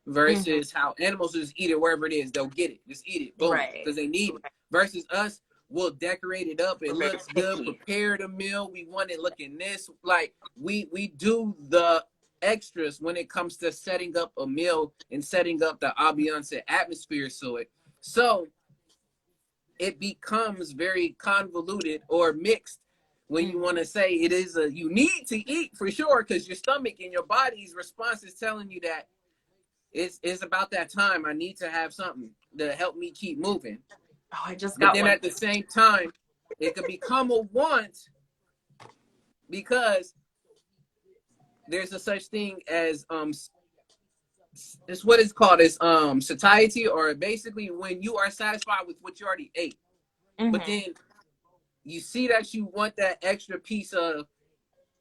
E: Mm-hmm.
A: versus how animals just eat it wherever it is, they'll get it, just eat it, boom,
E: Right.
A: because they need it.
E: Right.
A: Versus us, we'll decorate it up, it
E: We're very
A: looks good,
E: picky.
A: prepare the meal, we want it looking this, like we do the extras when it comes to setting up a meal and setting up the ambiance and atmosphere. So it becomes very convoluted or mixed when you
E: Mm-hmm.
A: want to say you need to eat for sure, because your stomach and your body's response is telling you that it's about that time. I need to have something to help me keep moving.
E: Oh, I just
A: But
E: got
A: then
E: one.
A: at the same time, it could become a want, because there's a such thing as it's what it's called as satiety, or basically when you are satisfied with what you already ate. But
E: Mm-hmm.
A: then you see that you want that extra piece of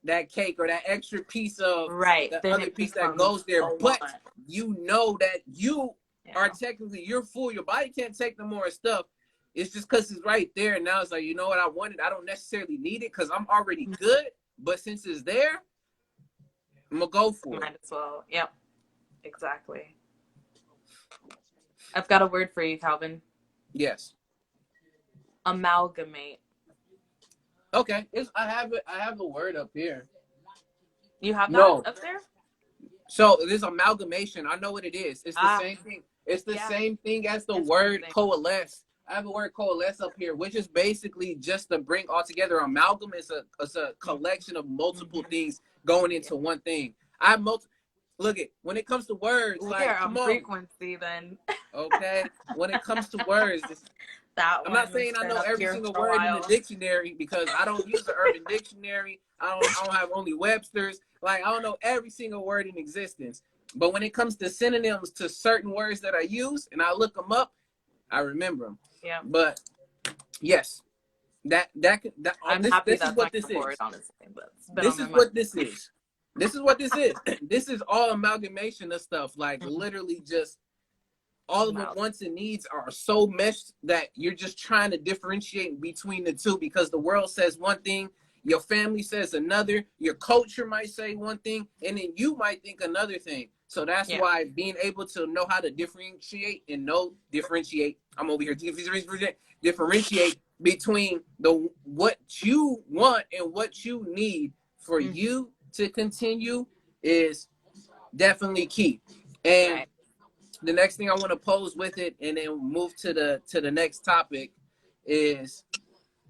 A: that cake, or that extra piece of
E: Right.
A: the
E: Then
A: other
E: it
A: piece that
E: becomes
A: goes there,
E: a
A: but
E: want.
A: you know that you are
E: Yeah.
A: technically, you're full, your body can't take no more stuff. It's just because it's right there, and now it's like, you know what, I wanted, I don't necessarily need it because I'm already good, but since it's there, I'm gonna go for it.
E: Might as well. Yep. Exactly. I've got a word for you, Calvin.
A: Yes.
E: Amalgamate.
A: Okay, I have a word up here.
E: You have that
A: No.
E: up there?
A: So this amalgamation, I know what it is. It's the
E: Ah,
A: same thing. It's the
E: yeah.
A: same thing as the
E: It's the same
A: word
E: thing.
A: coalesce. I have a word coalesce up here, which is basically just to bring all together. Amalgam is a collection of multiple
E: Mm-hmm.
A: things going
E: Yeah.
A: into one thing. I multi Look it, when it comes to words,
E: We
A: like
E: are
A: come
E: on
A: on,
E: frequency then.
A: okay. When it comes to words,
E: That
A: I'm not
E: one's
A: saying I
E: been
A: know
E: up
A: every
E: here
A: single
E: for a
A: word in the
E: while.
A: dictionary, because I don't use the Urban Dictionary. I don't have only Webster's. Like I don't know every single word in existence. But when it comes to synonyms to certain words that I use and I look them up, I remember them.
E: Yeah.
A: But yes,
E: I'm happy
A: this is
E: that's on
A: what this
E: your board,
A: is.
E: honestly. That's been on
A: This
E: my
A: is
E: mind.
A: what this is. This is what this is. This is all amalgamation of stuff. Like literally just all of the wants and needs are so meshed that you're just trying to differentiate between the two, because the world says one thing, your family says another, your culture might say one thing, and then you might think another thing. So that's why being able to know how to differentiate I'm over here differentiate between the what you want and what you need for you to continue is definitely key. And the next thing I want to pose with it, and then move to the next topic, is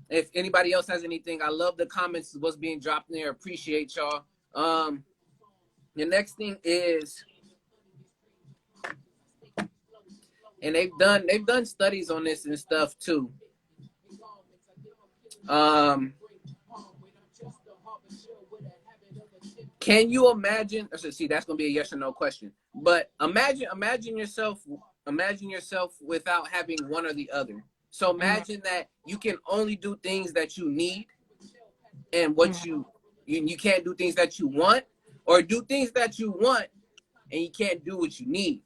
A: if anybody else has anything. I love the comments, what's being dropped in there. Appreciate y'all. The next thing is, and they've done studies on this and stuff too. Can you imagine? See, that's gonna be a yes or no question. But imagine yourself without having one or the other. So imagine that you can only do things that you need, and what you can't do things that you want, or do things that you want and you can't do what you need.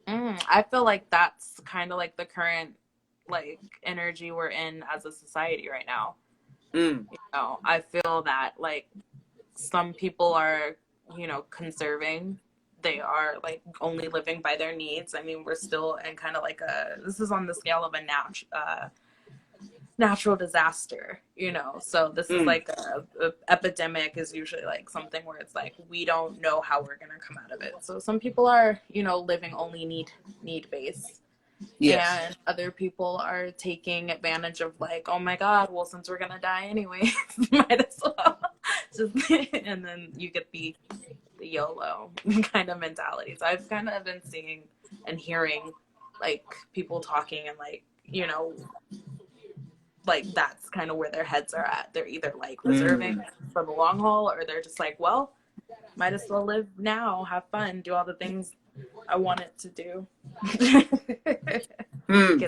E: I feel like that's kind of like the current like energy we're in as a society right now. You know, I feel that like some people are, you know, conserving. They are like only living by their needs. I mean, we're still in kind of like this is on the scale of a natural disaster, you know. So this is like a epidemic is usually like something where it's like we don't know how we're gonna come out of it. So some people are, you know, living only need based. Yes. And other people are taking advantage of like, oh my God, well, since we're gonna die anyway, might as well just, and then you get the YOLO kind of mentality. So I've kind of been seeing and hearing like people talking and like, you know, like that's kind of where their heads are at. They're either like reserving for the long haul, or they're just like, well, might as well live now, have fun, do all the things I wanted to do.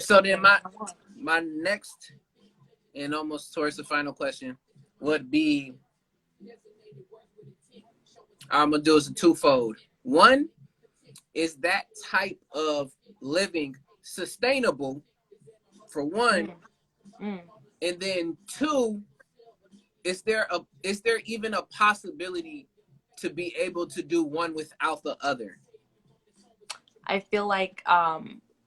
A: So then my next and almost towards the final question would be, I'm gonna do is a twofold. One, is that type of living sustainable, for one? And then two, is there even a possibility to be able to do one without the other?
E: I feel like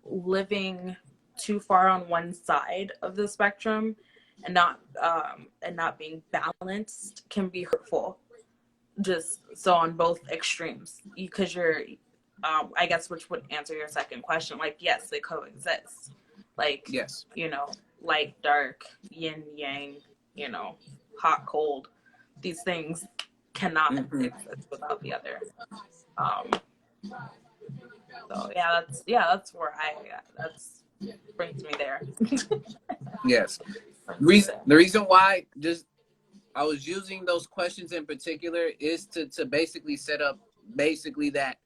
E: living too far on one side of the spectrum and not being balanced can be hurtful. Just so on both extremes, because you're I guess, which would answer your second question, like yes, they coexist, like yes, you know, light dark, yin yang, you know, hot cold, these things cannot exist without the other. So that's where that's brings me there.
A: Yes. The reason why just I was using those questions in particular is to basically set up basically that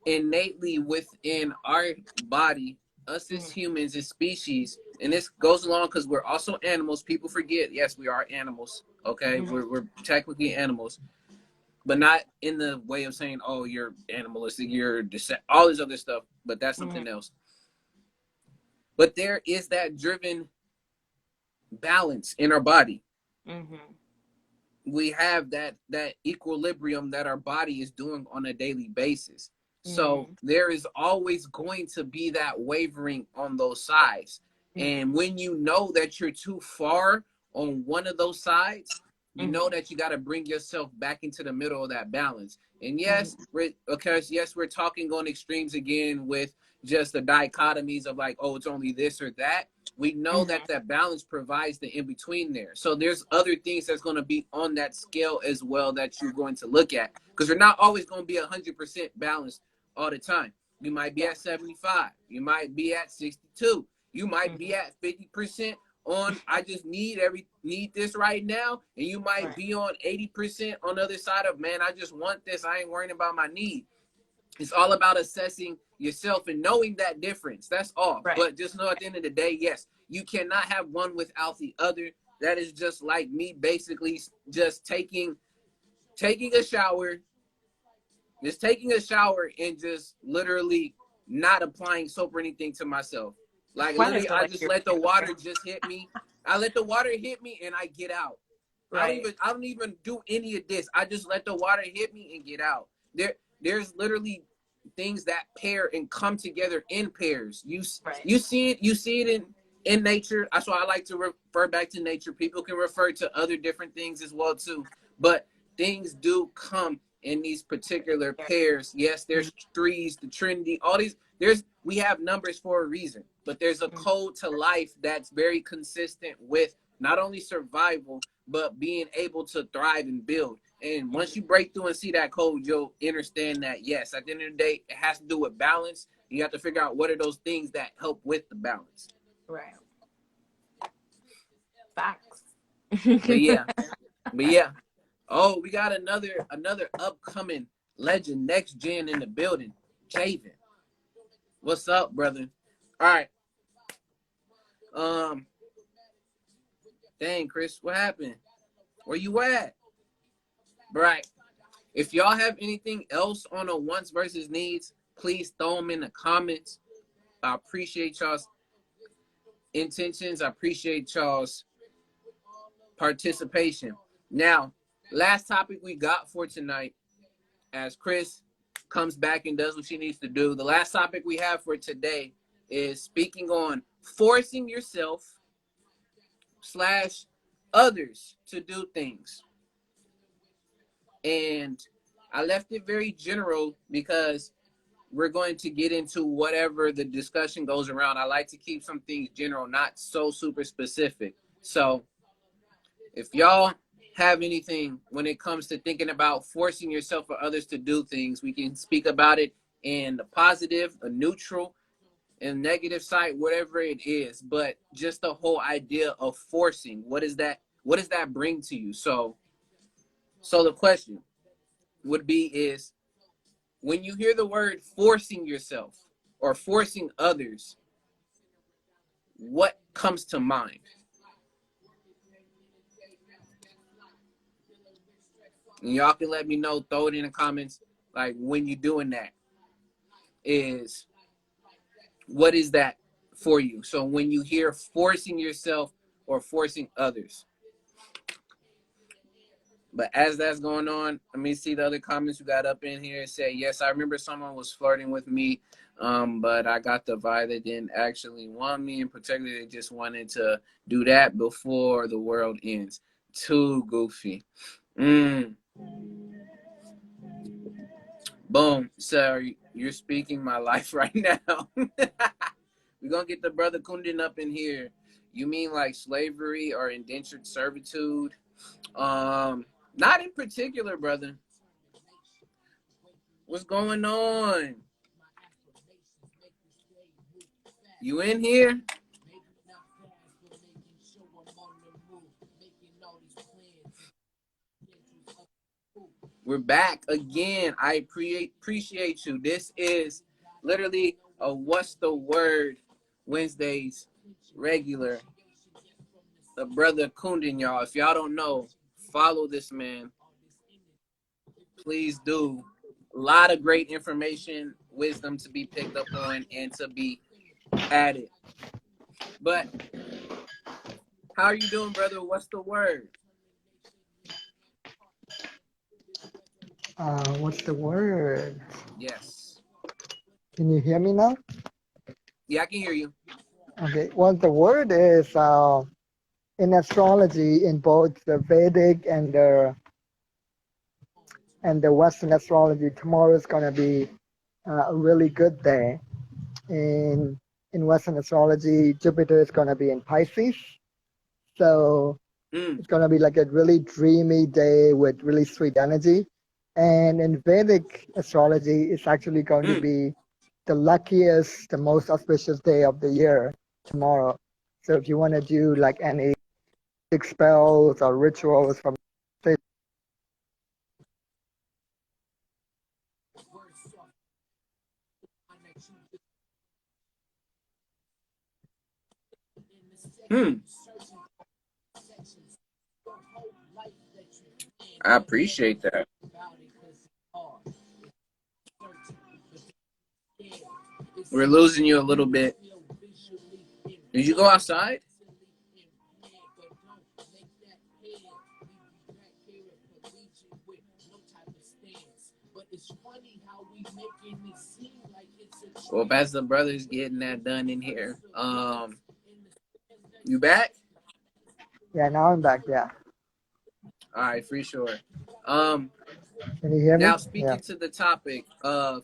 A: innately within our body, us as humans, as species, and this goes along because we're also animals. People forget, yes, we are animals. Okay, we're technically animals, but not in the way of saying, oh, you're animalistic, you're all this other stuff, but that's something else. But there is that driven balance in our body. We have that equilibrium that our body is doing on a daily basis. So there is always going to be that wavering on those sides. And when you know that you're too far on one of those sides, you know that you got to bring yourself back into the middle of that balance. And yes, we're talking on extremes again with just the dichotomies of like, oh, it's only this or that. We know that balance provides the in-between there. So there's other things that's going to be on that scale as well that you're going to look at, because you're not always going to be 100% balanced all the time. You might be at 75. You might be at 62. You might be at 50% on I just need this right now, and you might be on 80% on the other side of, man, I just want this. I ain't worrying about my need. It's all about assessing yourself and knowing that difference. That's all. But just know at the end of the day, yes, you cannot have one without the other. That is just like me basically just taking a shower, and just literally not applying soap or anything to myself. Like
E: Why does
A: literally,
E: it
A: I
E: like
A: just
E: your
A: let the
E: skin
A: water
E: different?
A: just hit me. I let the water hit me and I get out.
E: Right.
A: I don't even do any of this. I just let the water hit me and get out. There's literally things that pair and come together in pairs.
E: Right.
A: You see it in nature. That's why I like to refer back to nature. People can refer to other different things as well too. But things do come in these particular pairs. Yes, there's threes, the Trinity, all these. We have numbers for a reason, but there's a code to life that's very consistent with not only survival, but being able to thrive and build. And once you break through and see that code, you'll understand that, yes, at the end of the day, it has to do with balance. You have to figure out what are those things that help with the balance.
E: Right. Facts.
A: But yeah. Oh, we got another upcoming legend, next gen in the building. Javen. What's up, brother? All right. Dang, Chris, what happened? Where you at? Right. If y'all have anything else on a wants versus needs, please throw them in the comments. I appreciate y'all's intentions. I appreciate y'all's participation. Now, last topic we got for tonight, as Chris comes back and does what she needs to do, the last topic we have for today is speaking on forcing yourself / others to do things. And I left it very general because we're going to get into whatever the discussion goes around. I like to keep some things general, not so super specific. So if y'all have anything when it comes to thinking about forcing yourself or others to do things, we can speak about it in the positive, a neutral, and negative side, whatever it is. But just the whole idea of forcing, what does that bring to you? So the question would be is, when you hear the word forcing yourself or forcing others, what comes to mind? And y'all can let me know, throw it in the comments, like when you're doing that, is what is that for you? So when you hear forcing yourself or forcing others. But as that's going on, let me see the other comments we got up in here. It said, yes, I remember someone was flirting with me, but I got the vibe they didn't actually want me. In particular, they just wanted to do that before the world ends. Too goofy. Boom. So you're speaking my life right now. We're going to get the brother Kundin up in here. You mean like slavery or indentured servitude? Not in particular, brother. What's going on? You in here? We're back again. I appreciate you. This is literally a What's the Word Wednesdays regular. The brother Kundin, y'all. If y'all don't know, follow this man. Please do. A lot of great information, wisdom to be picked up on and to be added. But how are you doing, brother? What's the word?
F: What's the word?
A: Yes.
F: Can you hear me now?
A: Yeah, I can hear you.
F: Okay. Well, the word is in astrology, in both the Vedic and the Western astrology. Tomorrow is going to be a really good day. In Western astrology, Jupiter is going to be in Pisces, so it's going to be like a really dreamy day with really sweet energy. And in Vedic astrology, it's actually going to be the luckiest, the most auspicious day of the year tomorrow. So if you want to do like any spells or rituals from
A: I appreciate that. We're losing you a little bit. Did you go outside? Well, as the brothers getting that done in here. You back?
F: Yeah, now I'm back. Yeah.
A: All right, for sure.
F: Can you hear me?
A: Now
F: Yeah.
A: speaking to the topic of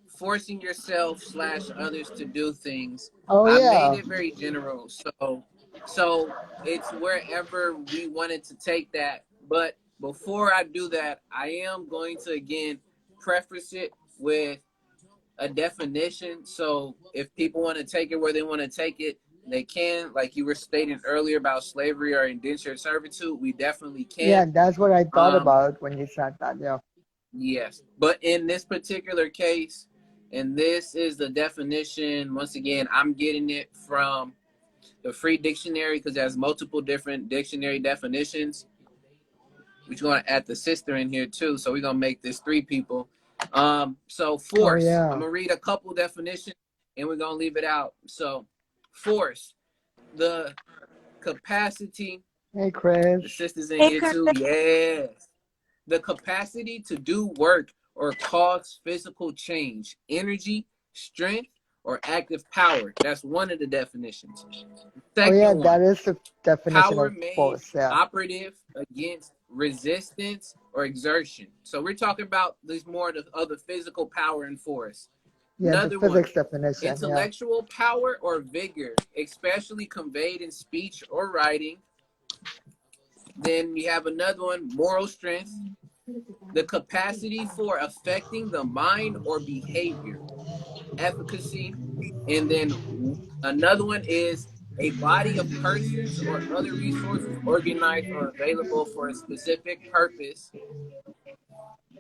A: forcing yourself slash others to do things,
F: Oh
A: I made
F: yeah.
A: it very general. So it's wherever we wanted to take that. But before I do that, I am going to again preface it with a definition. So if people want to take it where they want to take it, they can. Like you were stating earlier about slavery or indentured servitude, we definitely
F: Yeah,
A: can.
F: that's what I thought
A: Um,
F: about when you said that. Yeah.
A: yes, but in this particular case, and this is the definition. Once again, I'm getting it from the free dictionary because there's multiple different dictionary definitions. We're going to add the sister in here too, so we're going to make this three people. So
F: Oh
A: force, I'm
F: yeah.
A: going to read a couple definitions and we're going to leave it out. So force, the capacity,
F: Hey Chris.
A: the sister's in
E: Hey,
A: here
E: Chris.
A: too. Yes. The capacity to do work or cause physical change, energy, strength, or active power. That's one of the definitions.
F: Oh yeah,
A: Second
F: that
A: one,
F: is the definition
A: power
F: of
A: made
F: force. Yeah.
A: operative against resistance or exertion. So we're talking about this more of the physical power and force.
F: Yeah, the
A: Another one,
F: physics definition. Yeah.
A: intellectual power or vigor, especially conveyed in speech or writing. Then we have another one, moral strength, the capacity for affecting the mind or behavior, efficacy. And then another one is a body of persons or other resources organized or available for a specific purpose.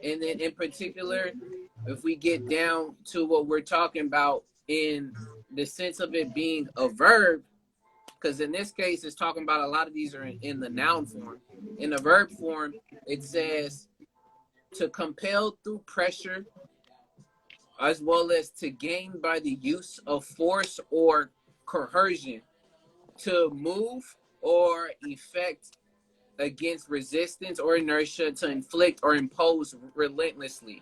A: And then in particular, if we get down to what we're talking about in the sense of it being a verb, because in this case, it's talking about a lot of these are in the noun form. In the verb form, it says to compel through pressure, as well as to gain by the use of force or coercion, to move or effect against resistance or inertia, to inflict or impose relentlessly.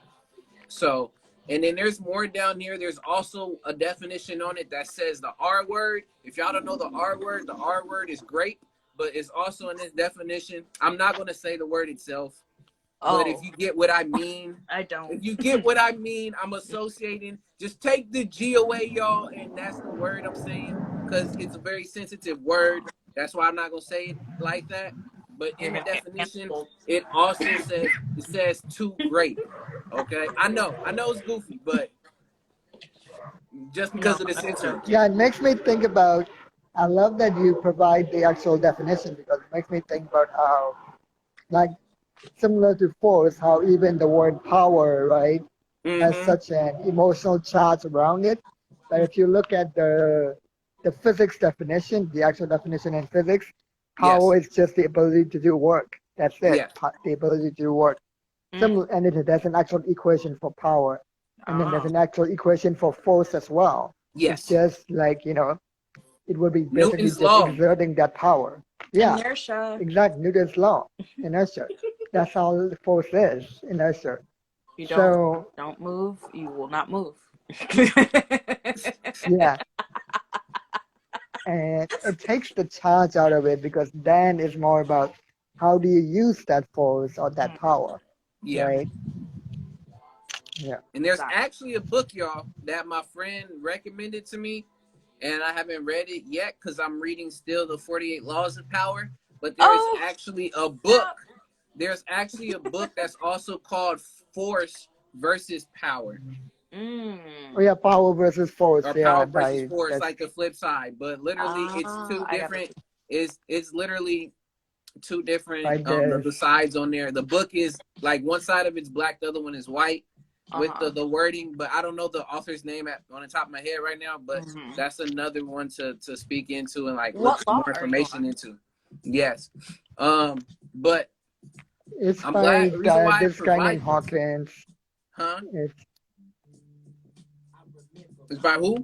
A: So, and then there's more down here. There's also a definition on it that says the R word. If y'all don't know the R word is grape, but it's also in this definition. I'm not going to say the word itself, but if
E: Oh,
A: you get what I mean,
E: I don't.
A: if you get what I mean, I'm associating. Just take the G away, y'all, and that's the word I'm saying because it's a very sensitive word. That's why I'm not gonna say it like that. But
E: You're
A: in the
E: gonna get
A: definition,
E: canceled.
A: it also says to grape. Okay, I know it's goofy, but just
E: No,
A: because of the
E: I'm
A: sensory.
E: joking.
F: Yeah, it makes me think about. I love that you provide the actual definition because it makes me think about how, like, similar to force, how even the word power, right, has
A: Mm-hmm.
F: such an emotional charge around it. But if you look at the physics definition, the actual definition in physics,
A: Yes.
F: power is just the ability to do work. That's it.
A: Yes.
F: The ability to do work.
E: Mm.
F: Similar, and there's an actual equation for power, and then there's
E: Oh,
F: an actual equation for force as well. It's
A: Yes.
F: just like it would be basically
A: Newton's
F: just
A: law.
F: exerting that power. Yeah,
E: inertia.
F: exactly. Newton's law, inertia. That's all force is, inertia.
E: If you
F: So
E: don't move, you will not move.
F: yeah, and it takes the charge out of it because then it's more about how do you use that force or that power,
A: Yeah.
F: right? Yeah.
A: And there's
E: Exactly.
A: actually a book, y'all, that my friend recommended to me, and I haven't read it yet because I'm reading still the 48 Laws of Power. But there's
E: Oh,
A: actually a book.
E: snap.
A: There's actually a book that's also called Force versus Power,
F: Oh
E: Mm.
F: yeah, power versus force.
A: or
F: Yeah,
A: Power versus Force,
F: that's
A: like the flip side. But literally, it's two
E: I gotta.
A: different. It's literally two different
F: right there.
A: the sides on there. The book is like one side of it's black, the other one is white with
E: Uh-huh.
A: the wording, but I don't know the author's name on the top of my head right now, but
E: Mm-hmm.
A: that's another one to speak into and like look
E: What
A: some
E: law
A: more
E: are you
A: information
E: on?
A: into. Yes. But
F: It's
A: I'm
F: by
A: glad the reason why I
F: this guy named
A: provided,
F: Hawkins.
A: huh?
F: It's
A: It's by who?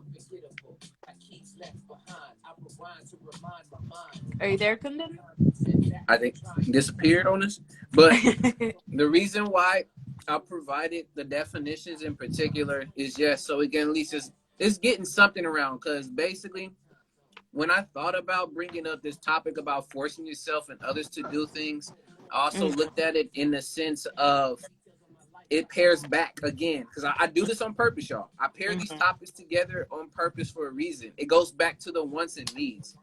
E: Are you there, Kundin?
A: I think disappeared on us. But the reason why I provided the definitions in particular is just so we can at least just it's getting something around. Because basically, when I thought about bringing up this topic about forcing yourself and others to do things, I also looked at it in the sense of it pairs back again because I do this on purpose, y'all. I pair these topics together on purpose for a reason. It goes back to the wants and needs.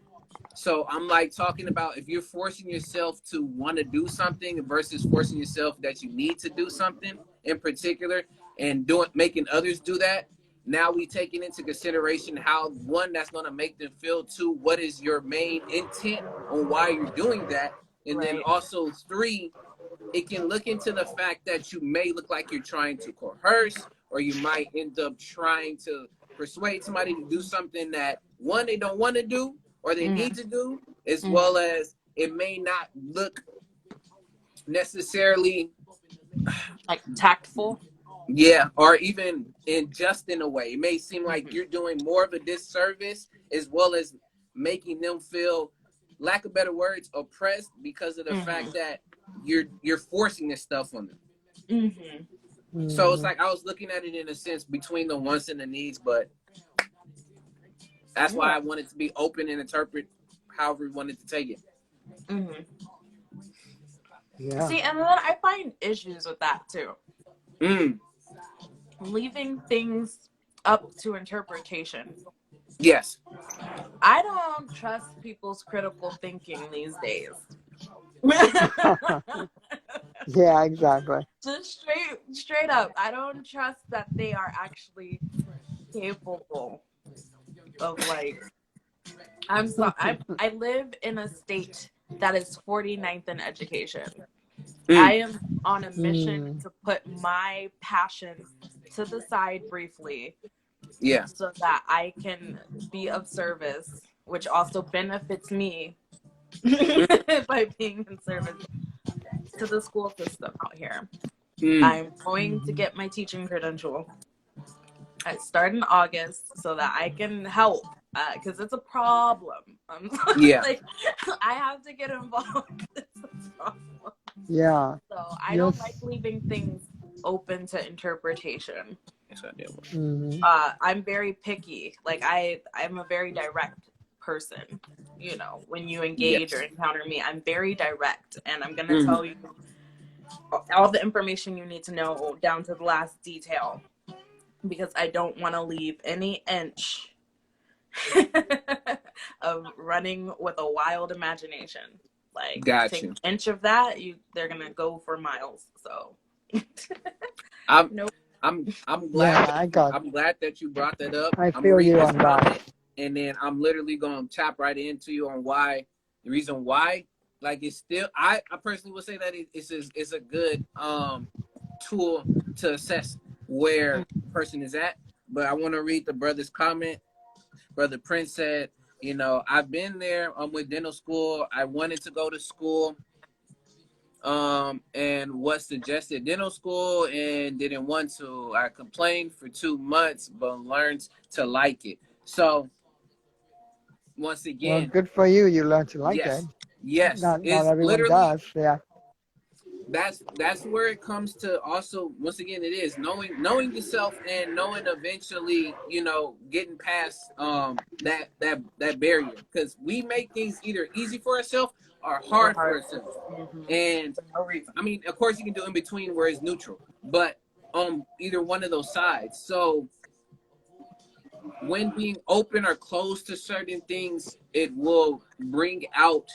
A: So I'm like talking about if you're forcing yourself to want to do something versus forcing yourself that you need to do something in particular and doing making others do that. Now we taking into consideration how one that's going to make them feel two, what is your main intent on why you're doing that, and then
E: Right.
A: also three, it can look into the fact that you may look like you're trying to coerce or you might end up trying to persuade somebody to do something that one they don't want to do or they need to do, as well as it may not look necessarily
E: Like tactful.
A: or even just in a way. It may seem like you're doing more of a disservice as well as making them feel, lack of better words, oppressed because of the fact that you're forcing this stuff on them. So it's like I was looking at it in a sense between the wants and the needs, but that's why I wanted to be open and interpret however we wanted to take it.
F: Yeah.
E: See, and then I find issues with that too. Leaving things up to interpretation.
A: Yes.
E: I don't trust people's critical thinking these days.
F: Yeah, exactly.
E: Just straight up, I don't trust that they are actually capable of like. I'm sorry. I live in a state that is 49th in education. I am on a mission to put my passion to the side briefly
A: Yeah.
E: so that I can be of service, which also benefits me by being in service to the school system out here. I'm going to get my teaching credential. I start in August so that I can help because it's a problem.
A: Yeah.
E: Like, I have to get involved. It's a problem.
F: Yeah.
E: So I don't like leaving things open to interpretation.
A: Yes, I did.
E: I'm very picky. Like I'm a very direct person. You know, when you engage or encounter me, I'm very direct, and I'm gonna tell you all the information you need to know down to the last detail, because I don't want to leave any inch of running with a wild imagination. Like,
A: Got
E: take
A: you.
E: an inch of that, they're gonna go for miles. So
A: I'm
E: nope.
A: I'm
F: Yeah,
A: glad
F: I got.
A: I'm glad that you brought that up.
F: I
A: I'm gonna
F: feel
A: read
F: you
A: this
F: on that.
A: comment and then I'm literally gonna tap right into you on why the reason why. Like it's still I personally would say that it's a good tool to assess where a person is at. But I want to read the brother's comment. Brother Prince said, you know, I've been there. I'm with dental school. I wanted to go to school and was suggested dental school and didn't want to. I complained for 2 months but learned to like it. So once
F: Well,
A: again,
F: good for you. You learned to like it.
A: yes,
F: Not
A: is
F: everyone
A: literally
F: does. Yeah.
A: that's where it comes to. Also once again, it is knowing yourself and knowing eventually, you know, getting past that barrier, because we make things either easy for ourselves or
E: Or
A: hard for
E: hard.
A: ourselves. And
E: No reason.
A: I mean, of course you can do in between where it's neutral, but on either one of those sides. So when being open or closed to certain things, it will bring out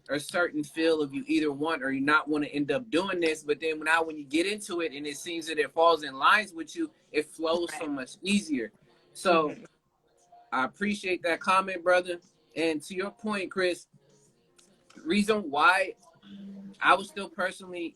A: a certain feel of you either want or you not want to end up doing this. But then now when you get into it and it seems that it falls in lines with you, it flows so much easier. So I appreciate that comment, brother. And to your point, Chris, reason why I would still personally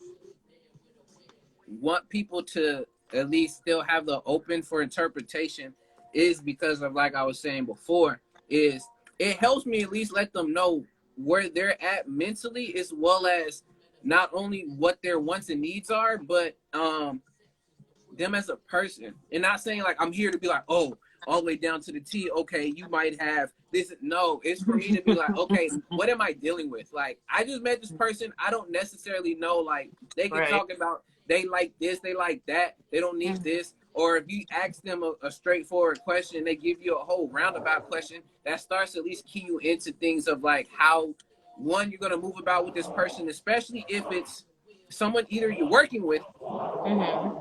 A: want people to at least still have the open for interpretation is because of, like I was saying before, is it helps me at least let them know where they're at mentally, as well as not only what their wants and needs are, but them as a person. And not saying like I'm here to be like, oh, all the way down to the T. Okay, you might have this. No, it's for me to be like, okay, what am I dealing with? Like, I just met this person. I don't necessarily know. Like, they can
E: Right.
A: talk about they like this, they like that, they don't need this. Or if you ask them a straightforward question and they give you a whole roundabout question, that starts to at least key you into things of like how one you're gonna move about with this person, especially if it's someone either you're working with.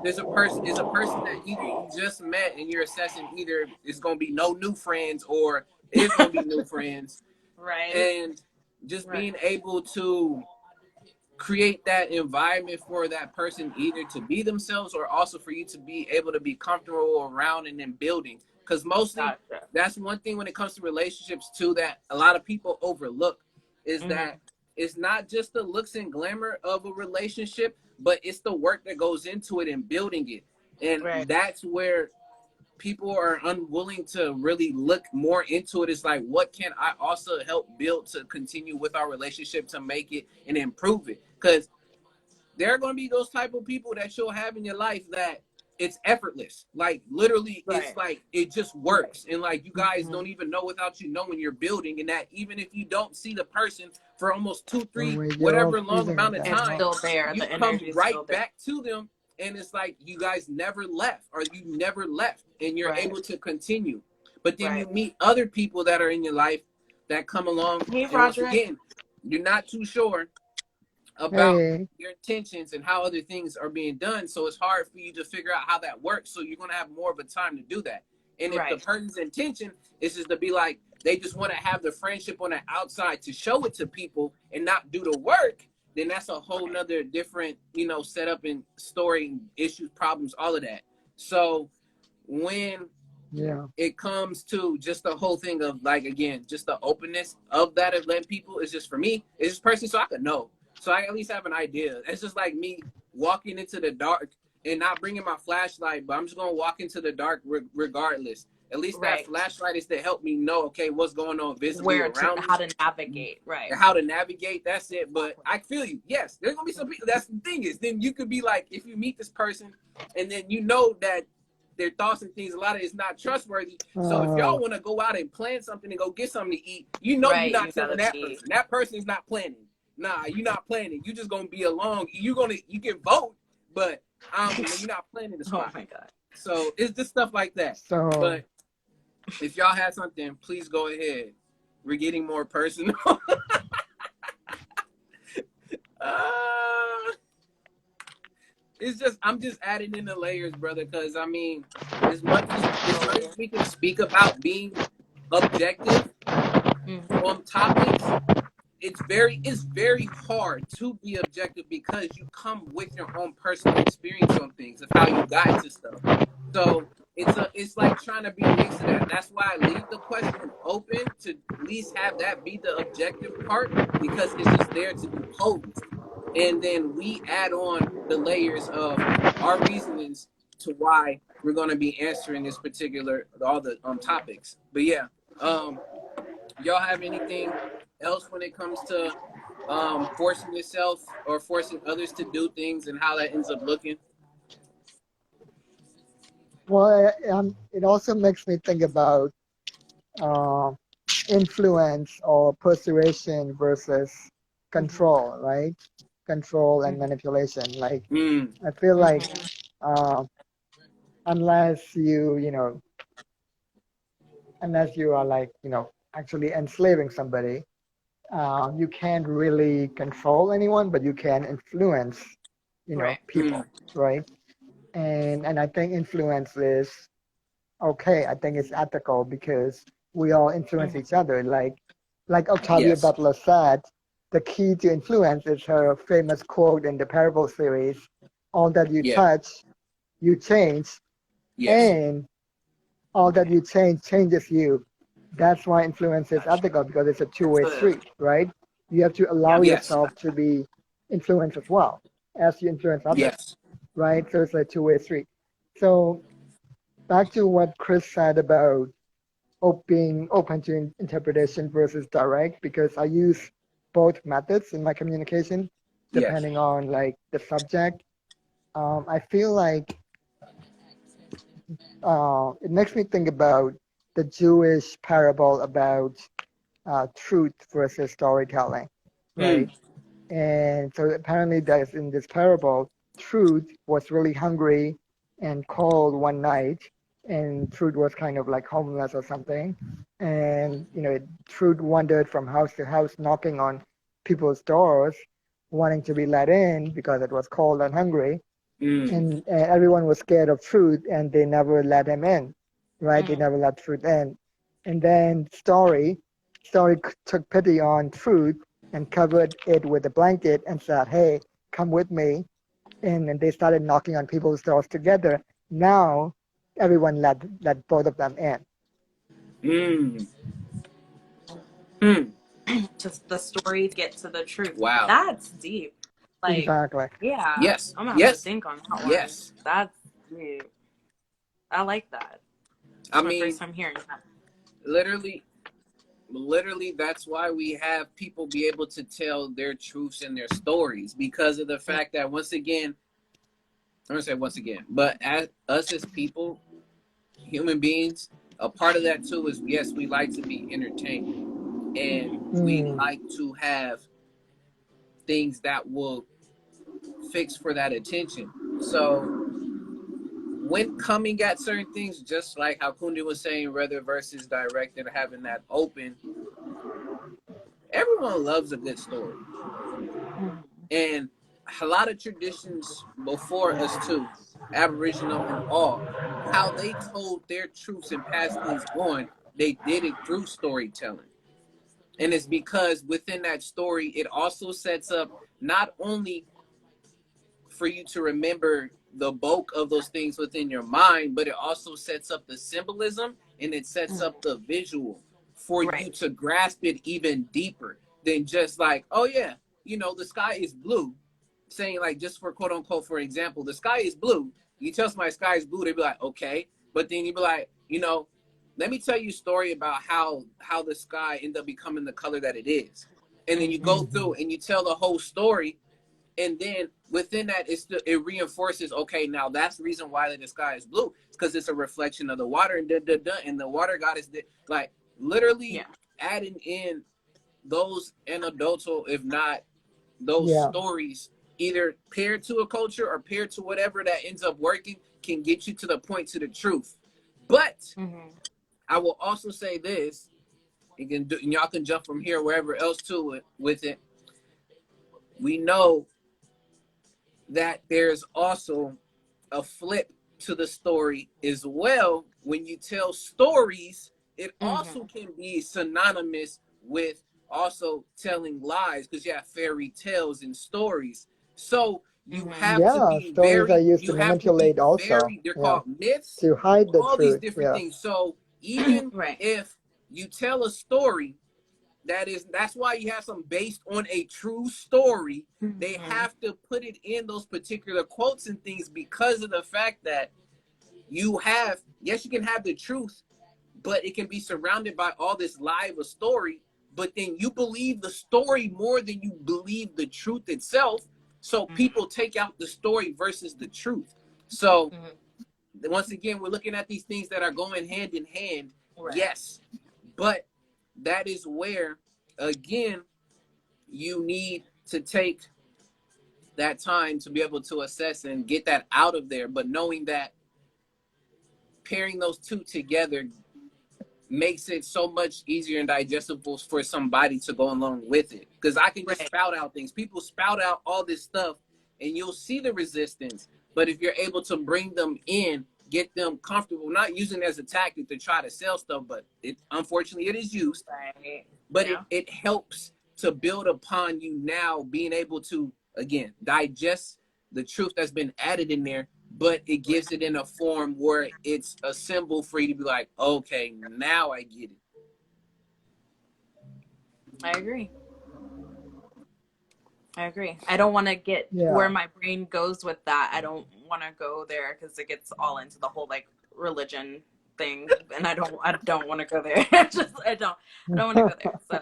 A: There's a person is a person that either you just met and you're assessing either it's gonna be no new friends or is gonna be new friends,
E: Right.
A: and just
E: Right.
A: being able to create that environment for that person either to be themselves or also for you to be able to be comfortable around and then building, because mostly
E: Gotcha.
A: that's one thing when it comes to relationships too that a lot of people overlook is that it's not just the looks and glamour of a relationship, but it's the work that goes into it and building it. And
E: Right.
A: that's where people are unwilling to really look more into it. It's like, what can I also help build to continue with our relationship to make it and improve it? Because there are going to be those type of people that you'll have in your life that it's effortless. Like literally, it's
E: Right.
A: like it just works, and like you guys don't even know without you knowing you're building, and that even if you don't see the person for almost two,
F: When
A: three,
F: we get all
A: whatever long
F: feeling
A: amount
F: like
A: of
F: that,
E: It's
F: huh?
A: time,
E: still there.
A: you
E: The
A: come
E: energy is still
A: right
E: there.
A: back to them, and it's like you guys never left, or you never left, and you're
E: Right.
A: able to continue. But then you
E: Right.
A: meet other people that are in your life that come along,
E: Hey,
A: and once
E: Roderick.
A: again, you're not too sure about
F: Hey,
A: your intentions and how other things are being done. So it's hard for you to figure out how that works. So you're going to have more of a time to do that. And if the
E: Right.
A: person's intention is just to be like, they just want to have the friendship on the outside to show it to people and not do the work, then that's a whole nother different, setup and story, issues, problems, all of that. So when
F: yeah.
A: it comes to just the whole thing of like again just the openness of that of letting people, it's just for me it's just personally so I could know, so I at least have an idea. It's just like me walking into the dark and not bringing my flashlight, but I'm just gonna walk into the dark regardless. At least that
E: Right.
A: flashlight is to help me know, okay, what's going on visibly
E: Where to,
A: around me
E: how to navigate. Right.
A: and how to navigate. That's it. But I feel you. Yes, there's gonna be some people. That's the thing is, then you could be like, if you meet this person, and then you know that their thoughts and things, a lot of it's not trustworthy. So if y'all
F: Oh,
A: want to go out and plan something and go get something to eat, you know you're
E: Right. You
A: not
E: gotta
A: telling that
E: be.
A: person. That person is not planning. Nah, you're not planning. You just gonna be along. You can vote, but you're not planning the
E: Oh
A: spot.
E: my God.
A: So it's just stuff like that.
F: so
A: But if y'all had something, please go ahead. We're getting more personal. Uh, it's just I'm just adding in the layers, brother. Because I mean, as much as we can speak about being objective on topics, it's very hard to be objective because you come with your own personal experience on things of how you got to stuff. So it's like trying to be a mix of that. That's why I leave the question open to at least have that be the objective part, because it's just there to be posed. And then we add on the layers of our reasonings to why we're going to be answering this particular all the topics. But yeah, y'all have anything else when it comes to forcing yourself or forcing others to do things and how that ends up looking?
F: well, it also makes me think about uh, influence or persuasion versus control, right? Control and manipulation. Like,
A: Mm,
F: I feel like uh, unless unless you are like, actually enslaving somebody, you can't really control anyone, but you can influence,
E: Right.
F: people,
A: mm,
F: right? And I think influence is okay. I think it's ethical because we all influence each other. Like Octavia
A: yes,
F: Butler said, the key to influence is her famous quote in the Parable series: "All that you
A: yeah,
F: touch, you change,
A: yes,
F: and all that you change changes you." That's why influence is
E: Gotcha.
F: ethical because it's a two-way
E: Absolutely.
F: street, right? You have to allow
E: Yeah.
A: yes,
F: yourself to be influenced as well as you influence others,
A: yes,
F: right? So it's a two-way street. So back to what Chris said about being open to interpretation versus direct, because I use both methods in my communication
A: yes,
F: depending on like the subject. I feel like it makes me think about the Jewish parable about truth versus storytelling, right? And so apparently, there's in this parable, Truth was really hungry and cold one night, and Truth was kind of like homeless or something. And Truth wandered from house to house, knocking on people's doors, wanting to be let in because it was cold and hungry. And everyone was scared of Truth, and they never let him in, right? They never let Truth in. And then Story took pity on Truth and covered it with a blanket and said, "Hey, come with me." And they started knocking on people's doors together. Now, everyone let both of them in.
A: Mm. Mm.
E: Just the story to get to the truth.
A: Wow.
E: That's deep. Like,
F: Exactly.
E: yeah,
A: Yes.
E: I'm gonna have to
A: Yes.
E: think on that one.
A: Yes.
E: That's deep. I like that.
A: I
E: It's my first
A: mean,
E: time hearing that.
A: literally, that's why we have people be able to tell their truths and their stories, because of the fact that, once again, I'm gonna say once again, but as us as people, human beings, a part of that too is, yes, we like to be entertained, and we
F: Mm,
A: like to have things that will fix for that attention. So when coming at certain things, just like how Kundi was saying, whether versus direct and having that open, everyone loves a good story. And a lot of traditions before us too, Aboriginal and all, how they told their truths and passed things on, they did it through storytelling. And it's because within that story, it also sets up not only for you to remember the bulk of those things within your mind, but it also sets up the symbolism, and it sets up the visual for you
E: Right.
A: to grasp it even deeper than just like, oh yeah, the sky is blue. Saying, like, just for quote unquote, for example, the sky is blue. You tell somebody sky is blue, they be like, okay. But then you be like, let me tell you a story about how the sky ended up becoming the color that it is. And then you go through
F: mhm.
A: and you tell the whole story, and then within that, it reinforces, okay, now that's the reason why the sky is blue. It's because it's a reflection of the water, and and the water god is like literally
E: Yeah.
A: adding in those anecdotal, if not those
F: Yeah,
A: stories, either paired to a culture or paired to whatever that ends up working, can get you to the point, to the truth. But I will also say this, and y'all can jump from here wherever else to it with it. We know that there's also a flip to the story as well. When you tell stories, it also can be synonymous with also telling lies, because you have fairy tales and stories. So
F: yeah. Stories are used to
A: you have to be
F: manipulate also.
A: very, they're
F: Yeah,
A: called myths,
F: to hide the
A: all these
F: truth.
A: different
F: Yes.
A: things. So even
E: Right.
A: if you tell a story, that's why you have some based on a true story, they have to put it in those particular quotes and things, because of the fact that yes, you can have the truth, but it can be surrounded by all this lie of a story, but then you believe the story more than you believe the truth itself. So people take out the story versus the truth. So once again, we're looking at these things that are going hand in hand.
E: Right.
A: Yes, but that is where, again, you need to take that time to be able to assess and get that out of there. But knowing that pairing those two together makes it so much easier and digestible for somebody to go along with it. Because I can just
E: Right.
A: spout out things. People spout out all this stuff, and you'll see the resistance. But if you're able to bring them in, get them comfortable, not using it as a tactic to try to sell stuff, but unfortunately it is used.
E: Right.
A: But
E: Yeah.
A: it helps to build upon you now being able to, again, digest the truth that's been added in there, but it gives it in a form where it's a symbol for you to be like, okay, now I get it.
E: I agree. I agree. I don't want to get where
F: Yeah.
E: my brain goes with that. I don't want to go there because it gets all into the whole like religion thing, and I don't want to go there. I don't want to go there. So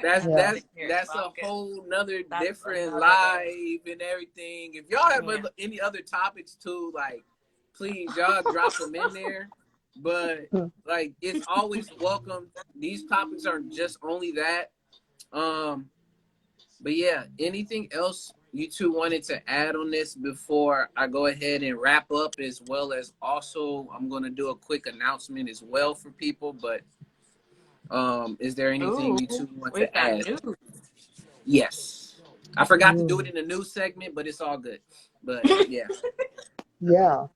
A: That's
E: that's the
F: Yeah.
E: thing here.
A: that's
E: So
A: a
E: I'm good.
A: whole nother
E: That's
A: different
E: another.
A: live and everything. If y'all have
E: Yeah.
A: any other topics too, like, please, y'all drop them in there. But like, it's always welcome. These topics aren't just only that. Um, but yeah, anything else you two wanted to add on this before I go ahead and wrap up, as well as also I'm gonna do a quick announcement as well for people. But is there anything
E: Ooh,
A: you two want
E: we've
A: to
E: got
A: add?
E: news.
A: Yes. I forgot to do it
F: Mm,
A: in the news segment, but it's all good. But yeah.
F: yeah.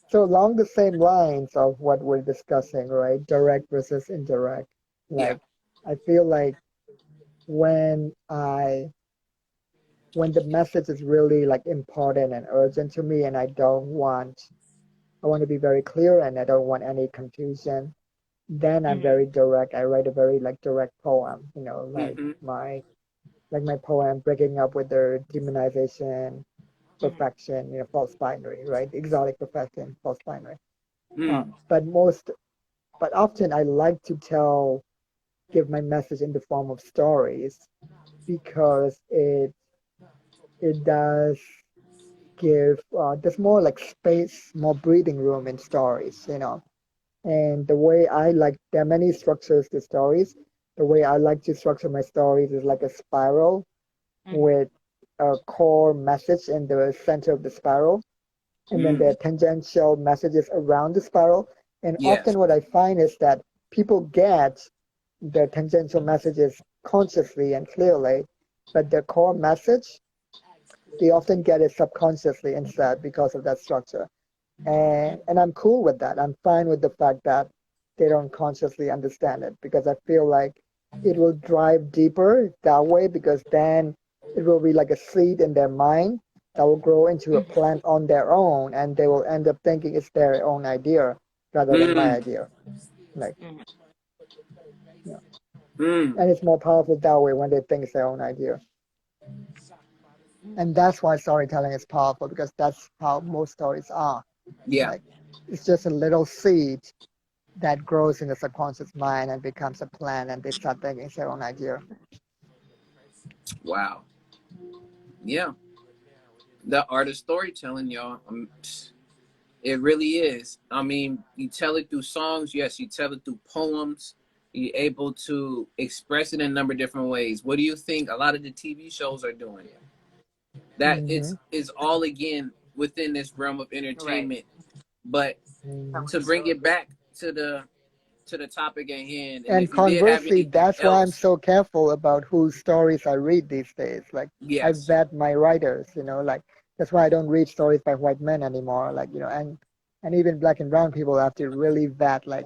F: So along the same lines of what we're discussing, right? Direct versus indirect.
A: Yeah.
F: Like, I feel like when I when the message is really like important and urgent to me, and I want to be very clear, and I don't want any confusion, then I'm
E: Mm-hmm.
F: very direct. I write a very like direct poem,
A: Mm-hmm.
F: like my poem breaking up with their demonization,
E: Mm-hmm.
F: perfection, false binary, right? Exotic perfection, false binary. Uh,
A: Mm.
F: but most, but often I like to give my message in the form of stories because it does give there's more like space, more breathing room in stories. And the way I like, there are many structures to stories. The way I like to structure my stories is like a spiral
E: Mm-hmm.
F: with a core message in the center of the spiral, and then there
A: Mm.
F: are tangential messages around the spiral. And
A: Yes.
F: often what I find is that people get the tangential messages consciously and clearly, but the core message, they often get it subconsciously instead because of that structure. And I'm cool with that. I'm fine with the fact that they don't consciously understand it because I feel like it will drive deeper that way because then it will be like a seed in their mind that will grow into a plant on their own and they will end up thinking it's their own idea rather than my
A: Mm.
F: idea. Like,
E: Mm-hmm.
F: you know,
A: Mm.
F: and it's more powerful that way when they think it's their own idea. And that's why storytelling is powerful because that's how most stories are.
A: Yeah.
F: Like, it's just a little seed that grows in the subconscious mind and becomes a plan and they start thinking it's their own idea.
A: Wow. Yeah. The art of storytelling, y'all. It really is. I mean, you tell it through songs. Yes, you tell it through poems. You're able to express it in a number of different ways. What do you think a lot of the TV shows are doing? That
F: Hmm.
A: it's all again within this realm of
E: Right.
A: entertainment. But
F: Hmm.
A: to bring it back to the topic at hand, and
F: And
A: if you did have
F: conversely,
A: anything
F: that's why I'm
A: else,
F: so careful about whose stories I read these days. Like, I
A: yes,
F: vet my writers, like, that's why I don't read stories by white men anymore. Like, and even black and brown people have to really vet, like,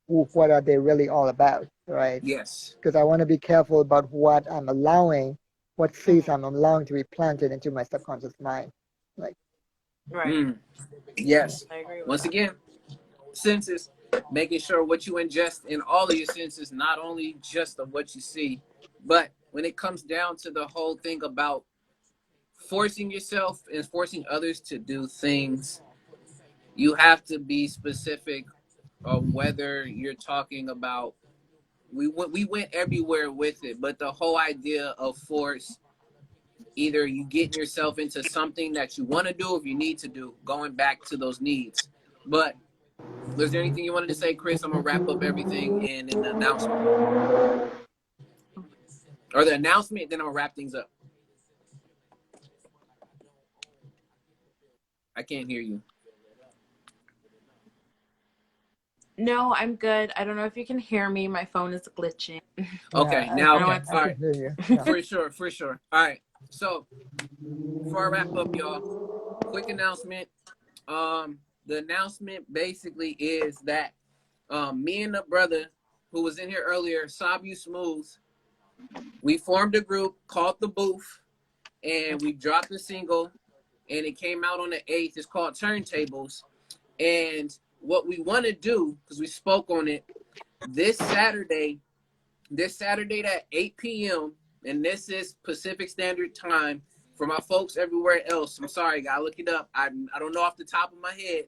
F: what are they really all about, right?
A: yes,
F: Because I want to be careful about what seeds
E: Mm-hmm.
F: I'm allowing to be planted into my subconscious mind. Like,
E: Right.
A: mm, yes.
E: I agree with
A: Once
E: that.
A: again, senses, making sure what you ingest in all of your senses, not only just of what you see, but when it comes down to the whole thing about forcing yourself and forcing others to do things, you have to be specific on whether you're talking about. We went everywhere with it, but the whole idea of force, either you getting yourself into something that you want to do, if you need to do, going back to those needs. But was there anything you wanted to say, Chris? I'm gonna wrap up everything in the announcement, or the announcement. Then I'm gonna wrap things up. I can't hear you.
E: No, I'm good. I don't know if you can hear me. My phone is glitching.
F: yeah,
A: Okay,
F: I
A: now
E: I know
F: can
A: okay.
F: I
A: All
E: it's.
F: can
A: right,
F: hear you. Yeah.
A: for sure, for sure. All right. So before I wrap up, y'all, quick announcement. The announcement basically is that me and the brother who was in here earlier, Sabu Smooth, we formed a group called The Booth, and we dropped a single, and it came out on the 8th. It's called Turntables. And what we want to do, because we spoke on it, this Saturday, at 8 p.m., and this is Pacific Standard Time for my folks everywhere else. I'm sorry, gotta look it up. I don't know off the top of my head,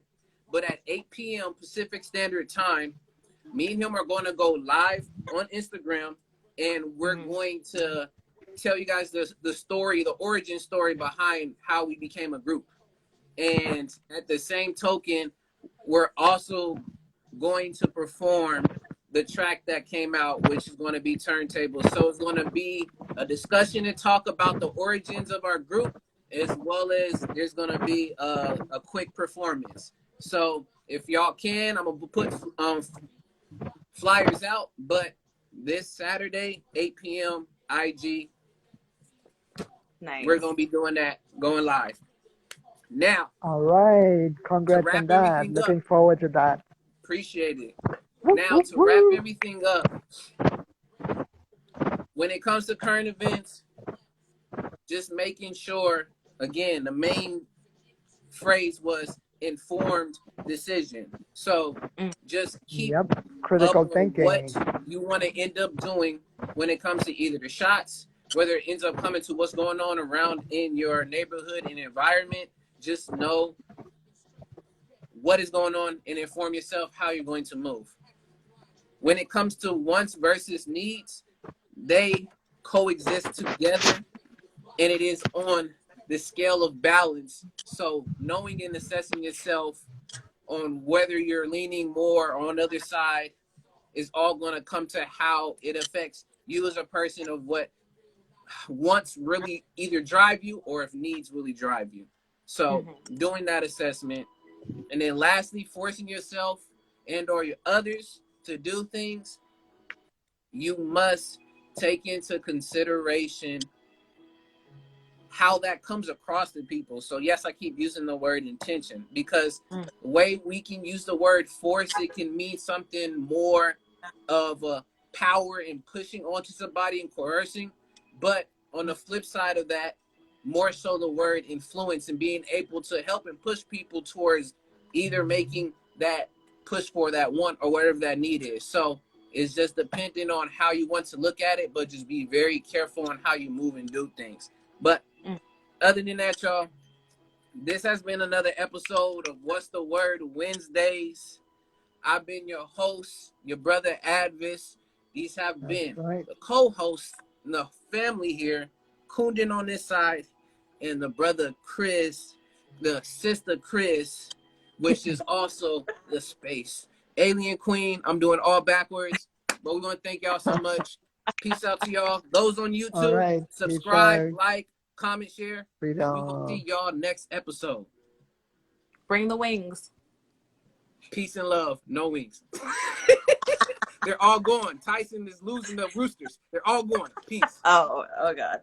A: but at 8 p.m. Pacific Standard Time, me and him are going to go live on Instagram, and we're
E: Mm-hmm.
A: going to tell you guys the story, the origin story behind how we became a group. And at the same token, we're also going to perform the track that came out, which is going to be Turntables. So it's going to be a discussion and talk about the origins of our group, as well as there's going to be a quick performance. So if y'all can, I'm going to put flyers out, but this Saturday, 8 p.m. IG,
E: Nice.
A: we're going to be doing that, going live. Now,
F: All right.
A: to
F: Congrats
A: wrap
F: on that.
A: everything up,
F: Looking forward to that.
A: appreciate it.
F: Woo,
A: Now,
F: woo,
A: to wrap
F: woo.
A: everything up, when it comes to current events, just making sure, again, the main phrase was informed decision. So just keep
F: Yep.
A: up
F: Critical
A: on what
F: thinking.
A: you want to end up doing when it comes to either the shots, whether it ends up coming to what's going on around in your neighborhood and environment. Just know what is going on and inform yourself how you're going to move. When it comes to wants versus needs, they coexist together, and it is on the scale of balance. So knowing and assessing yourself on whether you're leaning more on the other side is all going to come to how it affects you as a person, of what wants really either drive you or if needs really drive you. So doing that assessment, and then lastly, forcing yourself and or your others to do things, you must take into consideration how that comes across to people. So yes, I keep using the word intention, because the way we can use the word force, it can mean something more of a power and pushing onto somebody and coercing. But on the flip side of that, more so the word influence, and being able to help and push people towards either making that push for that one or whatever that need is. So it's just depending on how you want to look at it, but just be very careful on how you move and do things. But other than that, y'all, this has been another episode of What's the Word Wednesdays. I've been your host, your brother A.D.V.I.S.S. These have
F: That's
A: been
F: right.
A: the co-hosts and the family here, Kundin on this side, and the brother Chris, the sister Chris, which is also the space. Alien Queen, I'm doing all backwards, but we want to thank y'all so much. Peace out to y'all. Those on
F: All
A: YouTube,
F: right. Peace
A: subscribe,
F: out.
A: like, comment, share. We will
F: Freedom.
A: see y'all next episode.
E: Bring the wings.
A: Peace and love. No wings. They're all gone. Tyson is losing the Roosters. They're all gone. Peace.
E: Oh God.